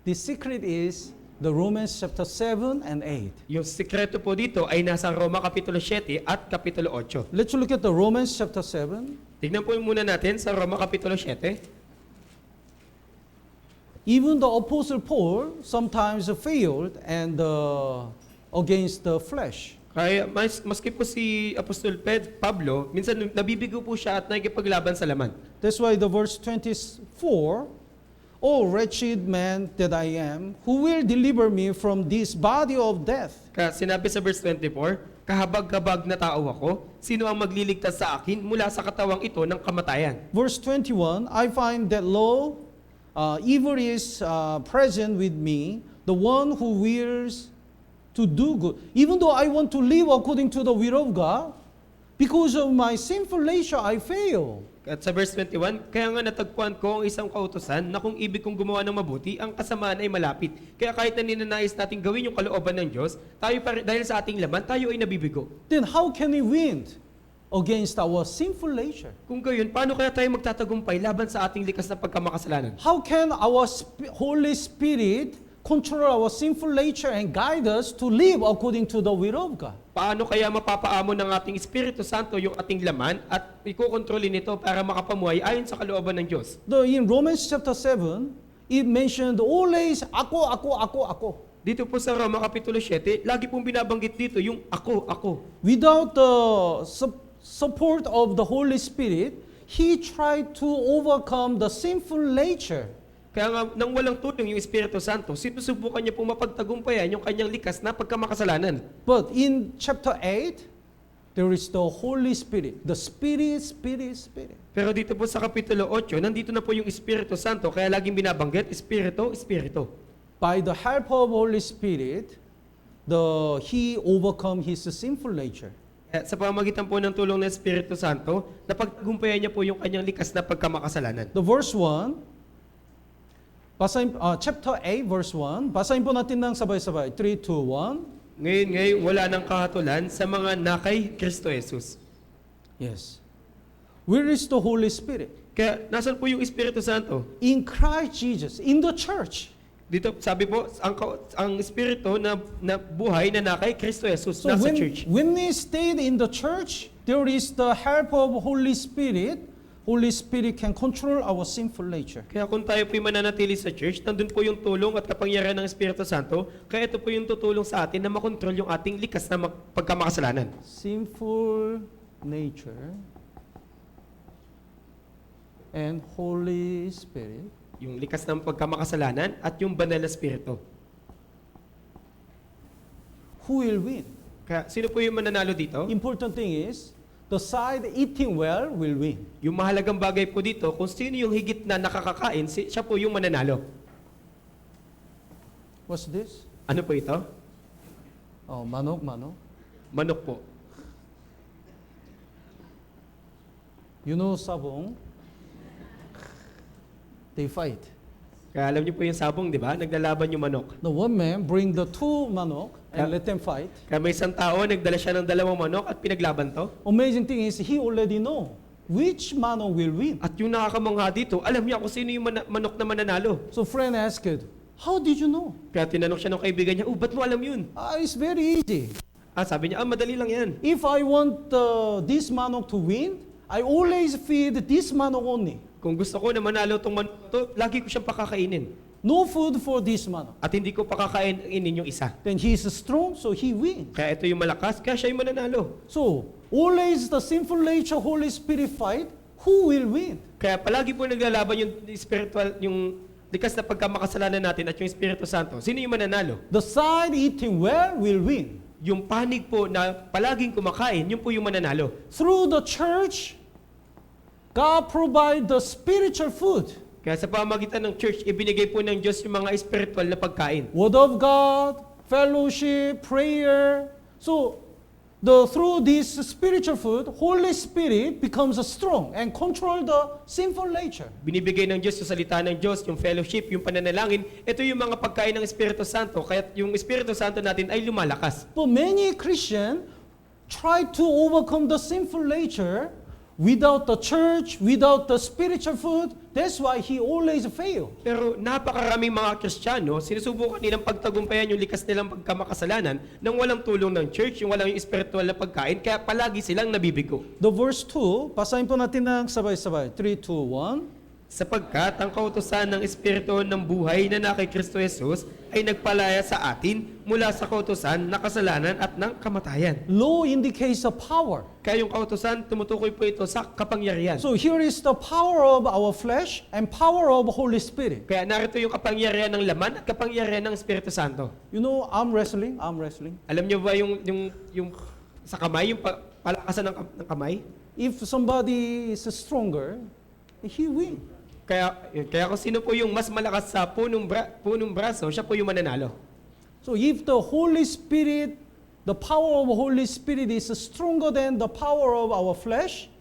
The secret is the Romans chapter 7 and 8. Yung sikreto po dito ay nasa Roma Kapitulo 7 at Kapitulo 8. Let's look at the Romans chapter 7. Tignan po muna natin sa Roma Kapitulo 7. Even the Apostle Paul sometimes failed and against the flesh. Kaya maski po si Apostol Pablo, minsan nabibigo po siya at nakikipaglaban sa laman. That's why the verse 24, O wretched man that I am, who will deliver me from this body of death? Kaya sinabi sa verse 24, kahabag-kabag na tao ako, sino ang magliligtas sa akin mula sa katawang ito ng kamatayan? Verse 21, I find that lo, evil is present with me, the one who wills to do good. Even though I want to live according to the will of God, because of my sinful nature, I fail. At sa verse 21, kaya nga natagpuan ko ang isang kautusan na kung ibig kong gumawa ng mabuti, ang kasamaan ay malapit. Kaya kahit na ninanais natin gawin yung kalooban ng Diyos, dahil sa ating laman, tayo ay nabibigo. Then how can we win against our sinful nature? Kung gayon, paano kaya tayo magtatagumpay laban sa ating likas na pagkamakasalanan? How can our Holy Spirit control our sinful nature and guide us to live according to the will of God? Paano kaya mapapaamo ng ating Espiritu Santo yung ating laman at ikokontrolin ito para makapamuhay ayon sa kalooban ng Diyos? In Romans chapter 7, it mentioned always ako. Dito po sa Roma Kapitulo 7, lagi pong binabanggit dito yung ako. Without the support of the Holy Spirit, he tried to overcome the sinful nature. Kaya nga, nang walang tulong yung Espiritu Santo, sinusubukan niya pong mapagtagumpayan yung kanyang likas na pagkamakasalanan. But in chapter 8, there is the Holy Spirit. The Spirit, Spirit, Spirit. Pero dito po sa Kapitulo 8, nandito na po yung Espiritu Santo, kaya laging binabanggit, Espiritu, Espiritu. By the help of Holy Spirit, he overcome his sinful nature. Sa pamamagitan po ng tulong ng Espiritu Santo, napagtagumpayan niya po yung kanyang likas na pagkamakasalanan. The verse 1, chapter 8, verse 1, basahin po natin ng sabay-sabay. 3, 2, 1. Ngayon, wala nang kahatulan sa mga nakay Kristo Jesus. Yes. Where is the Holy Spirit? Kaya, nasan po yung Espiritu Santo? In Christ Jesus, in the church. Dito, sabi po, ang Espiritu na buhay na nakay Kristo Jesus, So nasa church. when we stayed in the church, there is the help of Holy Spirit. Holy Spirit can control our sinful nature. Kaya kung tayo po'y mananatili sa church, nandun po yung tulong at kapangyarihan ng Espiritu Santo, kaya ito po yung tutulong sa atin na makontrol yung ating likas na pagkamakasalanan. Sinful nature and Holy Spirit. Yung likas ng pagkamakasalanan at yung banal na Espiritu. Who will win? Kaya sino po yung mananalo dito? Important thing is, the side eating well will win. Yung mahalagang bagay po dito, kung sino yung higit na nakakakain, siya po yung mananalo. What's this? Ano po ito? Oh, manok. Manok po. You know sabong? They fight. Kaya alam niyo po yung sabong, di ba? Naglalaban yung manok. The one man bring the two manok and let them fight. Kaya may isang tao, nagdala siya ng 2 manok at pinaglaban to. Amazing thing is, he already know which manok will win. At yung nakakamangha dito, alam niya kung sino yung manok na mananalo. So friend asked, how did you know? Kaya tinanong siya ng kaibigan niya, ba't mo alam yun? It's very easy. Sabi niya, madali lang yan. If I want this manok to win, I always feed this manok only. Kung gusto ko na manalo itong manok to, lagi ko siyang pakakainin. No food for this manok. At hindi ko pakakainin yung isa. Then he is strong, so he wins. Kaya ito yung malakas, kaya siya yung mananalo. So, always the sinful nature, Holy Spirit fight, who will win? Kaya palagi po naglalaban yung spiritual, yung likas na pagkamakasalanan natin at yung Espiritu Santo. Sino yung mananalo? The side eating well will win. Yung panig po na palaging kumakain, yun po yung mananalo. Through the church, God provide the spiritual food. Kaya sa pamagitan ng church, ibinigay po ng Diyos yung mga spiritual na pagkain. Word of God, fellowship, prayer. So, through this spiritual food, Holy Spirit becomes strong and control the sinful nature. Binibigay ng Diyos yung salita ng Diyos, yung fellowship, yung pananalangin. Ito yung mga pagkain ng Espiritu Santo. Kaya yung Espiritu Santo natin ay lumalakas. But many Christians try to overcome the sinful nature without the church, without the spiritual food. That's why he always fail. Pero napakaraming mga Kristiyano, sinusubukan nilang pagtagumpayan yung likas nilang pagkamakasalanan nang walang tulong ng church, yung walang spiritual na pagkain, kaya palagi silang nabibigo. The verse 2, basahin po natin ng sabay-sabay. 3, 2, 1. Sapagkat ang kautusan ng Espiritu ng buhay na nakay Kristo Jesus ay nagpalaya sa atin mula sa kautusan na kasalanan at ng kamatayan. Law indicates the power. Kaya yung kautusan, tumutukoy po ito sa kapangyarihan. So here is the power of our flesh and power of Holy Spirit. Kaya narito yung kapangyarihan ng laman at kapangyarihan ng Espiritu Santo. You know, arm wrestling. Alam niyo ba yung sa kamay, yung palakasan ng kamay? If somebody is stronger, he win. Kaya kung sino po yung mas malakas sa punong braso, siya po yung mananalo. So if the Holy Spirit, the power of Holy Spirit is stronger than the power of our flesh,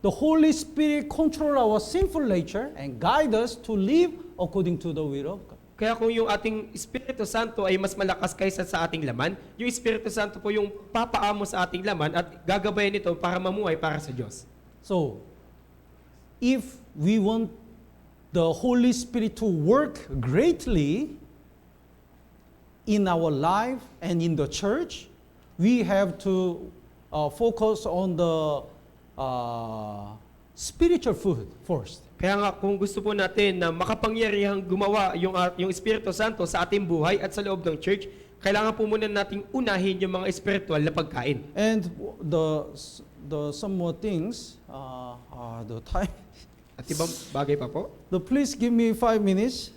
the Holy Spirit control our sinful nature and guide us to live according to the will of God. Kaya kung yung ating Espiritu Santo ay mas malakas kaysa sa ating laman, yung Espiritu Santo po yung papaamo sa ating laman at gagabayan ito para mamuhay para sa Diyos. So, if we want the Holy Spirit to work greatly in our life and in the church, we have to focus on the spiritual food first. Kaya nga kung gusto po natin na makapangyarihang gumawa yung Espiritu Santo sa ating buhay at sa loob ng church, kailangan po muna nating unahin yung mga spiritual na pagkain. And the some more things, the time. At ibang bagay pa po. Please give me 5 minutes.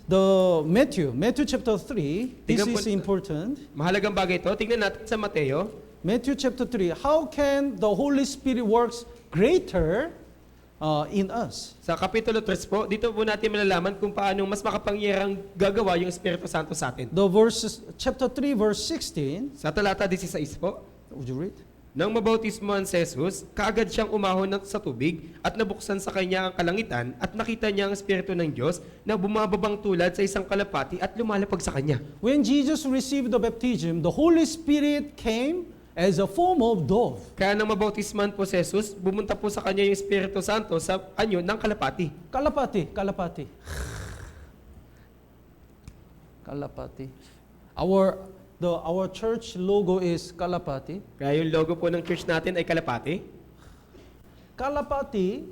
Matthew chapter 3. This Tingnan po- is important. Mahalagang bagay ito. Tingnan natin sa Mateo, Matthew chapter 3, how can the Holy Spirit works greater in us? Sa Kapitulo 3 po, dito po natin malalaman kung paano mas makapangyarang gagawa yung Espiritu Santo sa atin. The verses, chapter 3, verse 16, Sa talata 16 po, would you read? nang mabautismohan si Jesus, kaagad siyang umahon sa tubig at nabuksan sa kanya ang kalangitan at nakita niya ang Espiritu ng Diyos na bumababang tulad sa isang kalapati at lumalapag sa kanya. When Jesus received the baptism, the Holy Spirit came as a form of dove. Kaya nang mabautismohan po si Jesus, bumunta po sa kanya yung Espiritu Santo sa anyo ng kalapati. Kalapati, kalapati. Kalapati. Our church logo is kalapati. Kaya yung logo po ng church natin ay kalapati. Kalapati,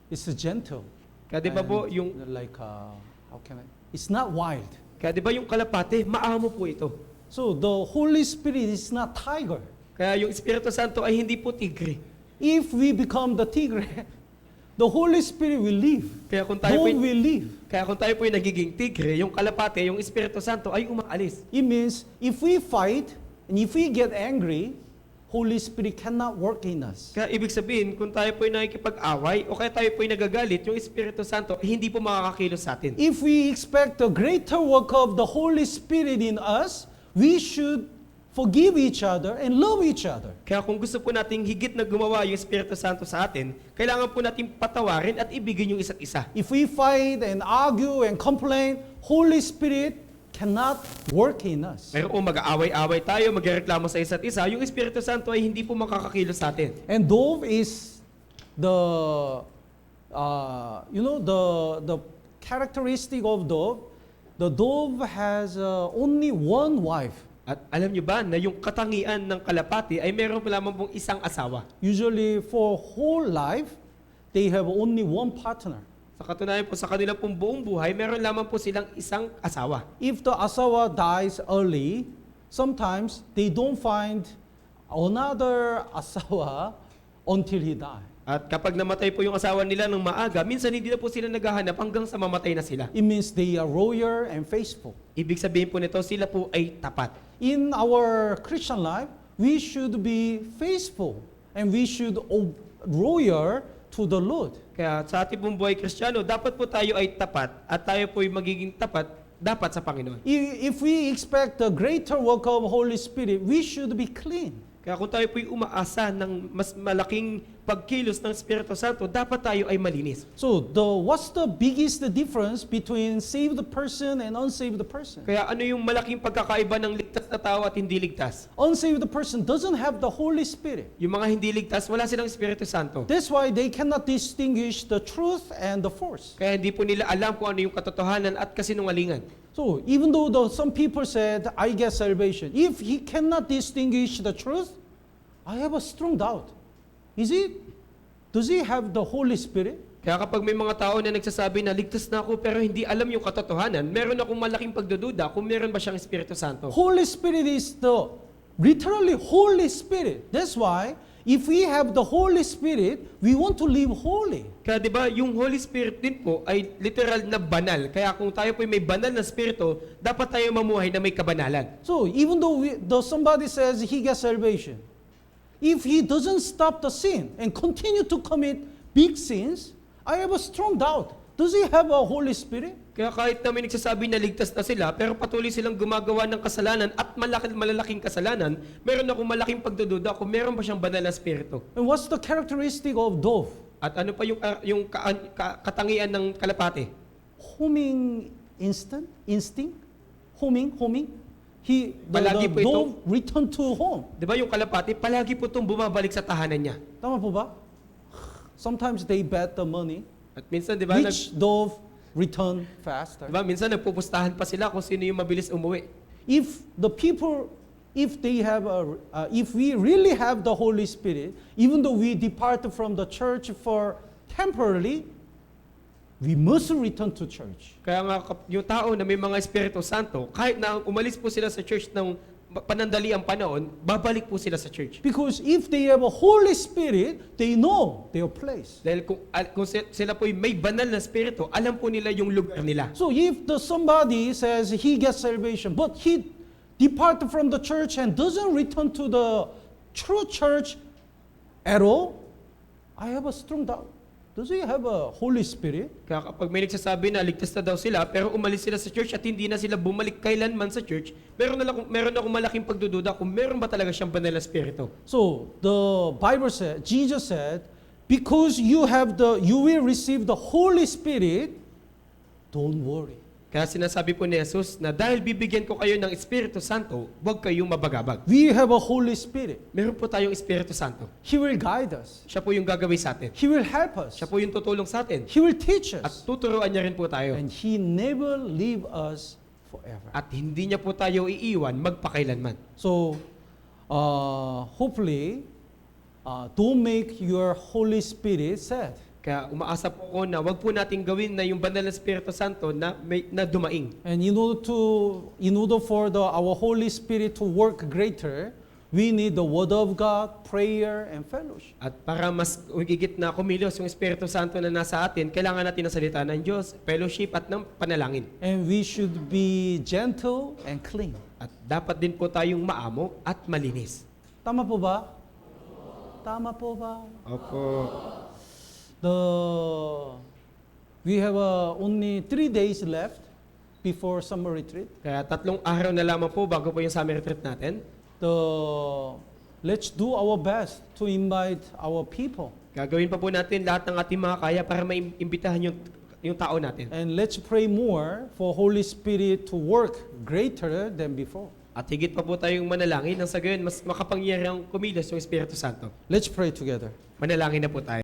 it's gentle. Kaya di ba po And yung like how can I? It's not wild. Kaya di ba yung kalapati, maamo po ito. So the Holy Spirit is not tiger. Kaya yung Espiritu Santo ay hindi po tigre. If we become the tigre, the Holy Spirit will leave. Kaya kung tayo po Dove will leave. Kaya kung tayo po yung nagiging tigre, yung kalapate, yung Espiritu Santo ay umaalis. It means if we fight and if we get angry, Holy Spirit cannot work in us. Kaya ibig sabihin, kung tayo po yung nakikipag-away o kaya tayo po yung nagagalit, yung Espiritu Santo ay hindi po makakakilos sa atin. If we expect the greater work of the Holy Spirit in us, we should forgive each other and love each other. Kaya kung gusto po nating higit na gumawa yung Espiritu Santo sa atin, kailangan po nating patawarin at ibigin yung isa't isa. If we fight and argue and complain, Holy Spirit cannot work in us. Pero kung mag-aaway-away tayo, magreklamo sa isa't isa, yung Espiritu Santo ay hindi po makakakilos sa atin. And dove is the the characteristic of dove. The dove has only one wife. At alam nyo ba na yung katangian ng kalapati ay meron lamang pong isang asawa. Usually for whole life, they have only one partner. Sa katunayan po, sa kanila pong buong buhay, meron lamang po silang isang asawa. If the asawa dies early, sometimes they don't find another asawa until he dies. At kapag namatay po yung asawa nila ng maaga, minsan hindi na po sila naghahanap hanggang sa mamatay na sila. It means they are loyal and faithful. Ibig sabihin po nito, sila po ay tapat. In our Christian life, we should be faithful and we should loyal to the Lord. Kaya sa ating pong buhay Kristiyano, dapat po tayo ay tapat at tayo po ay magiging tapat dapat sa Panginoon. If we expect the greater work of Holy Spirit, we should be clean. Kaya kung tayo po ay umaasa ng mas malaking pagkilos ng Espiritu Santo, dapat tayo ay malinis. So what's the biggest difference between saved person and unsaved person? Kaya ano yung malaking pagkakaiba ng ligtas na tao at hindi ligtas? Unsaved person doesn't have the Holy Spirit. Yung mga hindi ligtas, wala silang Espiritu Santo. That's why they cannot distinguish the truth and the false. Kaya hindi po nila alam kung ano yung katotohanan at kasinungalingan. So even though some people said, I get salvation, if he cannot distinguish the truth, I have a strong doubt. Does he have the Holy Spirit? Kaya kapag may mga tao na nagsasabi na ligtas na ako pero hindi alam yung katotohanan, meron akong malaking pagdududa kung meron ba siyang Espiritu Santo. Holy Spirit is literally Holy Spirit. That's why if we have the Holy Spirit, we want to live holy. Kaya 'di ba, yung Holy Spirit din po ay literal na banal. Kaya kung tayo po ay may banal na espiritu, dapat tayo mamuhay na may kabanalan. So even though somebody says he gets salvation, if he doesn't stop the sin and continue to commit big sins, I have a strong doubt. Does he have a Holy Spirit? Kaya kahit na may nagsasabi na ligtas na sila, pero patuloy silang gumagawa ng kasalanan at malalaking kasalanan, meron akong malaking pagdududa kung meron ba siyang banal na espiritu. And what's the characteristic of dove? At ano pa yung katangian ng kalapate? Homing instinct? Homing? The Palagi po ito. dove return to home. Di ba yung kalapati, palagi po itong bumabalik sa tahanan niya. Tama po ba? Sometimes they bet the money. At minsan, di ba, Which dove return faster? minsan nagpupustahan pa sila kung sino yung mabilis umuwi. If we really have the Holy Spirit, even though we depart from the church for temporarily, we must return to church. Kaya nga, yung tao na may mga Espiritu Santo, kahit na umalis po sila sa church ng panandali ang panahon, babalik po sila sa church. Because if they have a Holy Spirit, they know their place. Dahil kung sila po may banal na spirito, alam po nila yung lugar nila. So if somebody says he gets salvation, but he departed from the church and doesn't return to the true church at all, I have a strong doubt. Does he have a Holy Spirit? Kaya kapag may nagsasabi na ligtas na daw sila, pero umalis sila sa church at hindi na sila bumalik kailanman sa church, meron akong malaking pagdududa kung meron ba talaga siyang banal na spirito. So the Bible said, Jesus said, because you will receive the Holy Spirit, don't worry. Kaya sinasabi po ni Jesus na dahil bibigyan ko kayo ng Espiritu Santo, huwag kayong mabagabag. We have a Holy Spirit. Meron po tayong Espiritu Santo. He will guide us. Siya po yung gagawin sa atin. He will help us. Siya po yung tutulong sa atin. He will teach At us. tuturuan niya rin po tayo. And He never leave us forever. At hindi niya po tayo iiwan magpakailanman. So, hopefully, don't make your Holy Spirit sad. Kaya umaasa po ko na wag po nating gawin na yung banal na Espiritu Santo na dumaing. And in order for our Holy Spirit to work greater, we need the Word of God, prayer, and fellowship. At para mas higit na kumilos yung Espiritu Santo na nasa atin, kailangan natin ng salita ng Diyos, fellowship at ng panalangin. And we should be gentle and clean. At dapat din po tayong maamo at malinis. Tama po ba? Tama po ba? Opo. We have only 3 days left before summer retreat. Kaya 3 araw na lamang po bago po yung summer retreat natin. Let's do our best to invite our people. Gagawin pa po natin lahat ng ating mga kaya para maimbitahan yung tao natin. And let's pray more for Holy Spirit to work greater than before. At higit pa po tayong manalangin nang sa gayon mas makapangyarihang kumilos yung Espiritu Santo. Let's pray together. Manalangin na po tayo.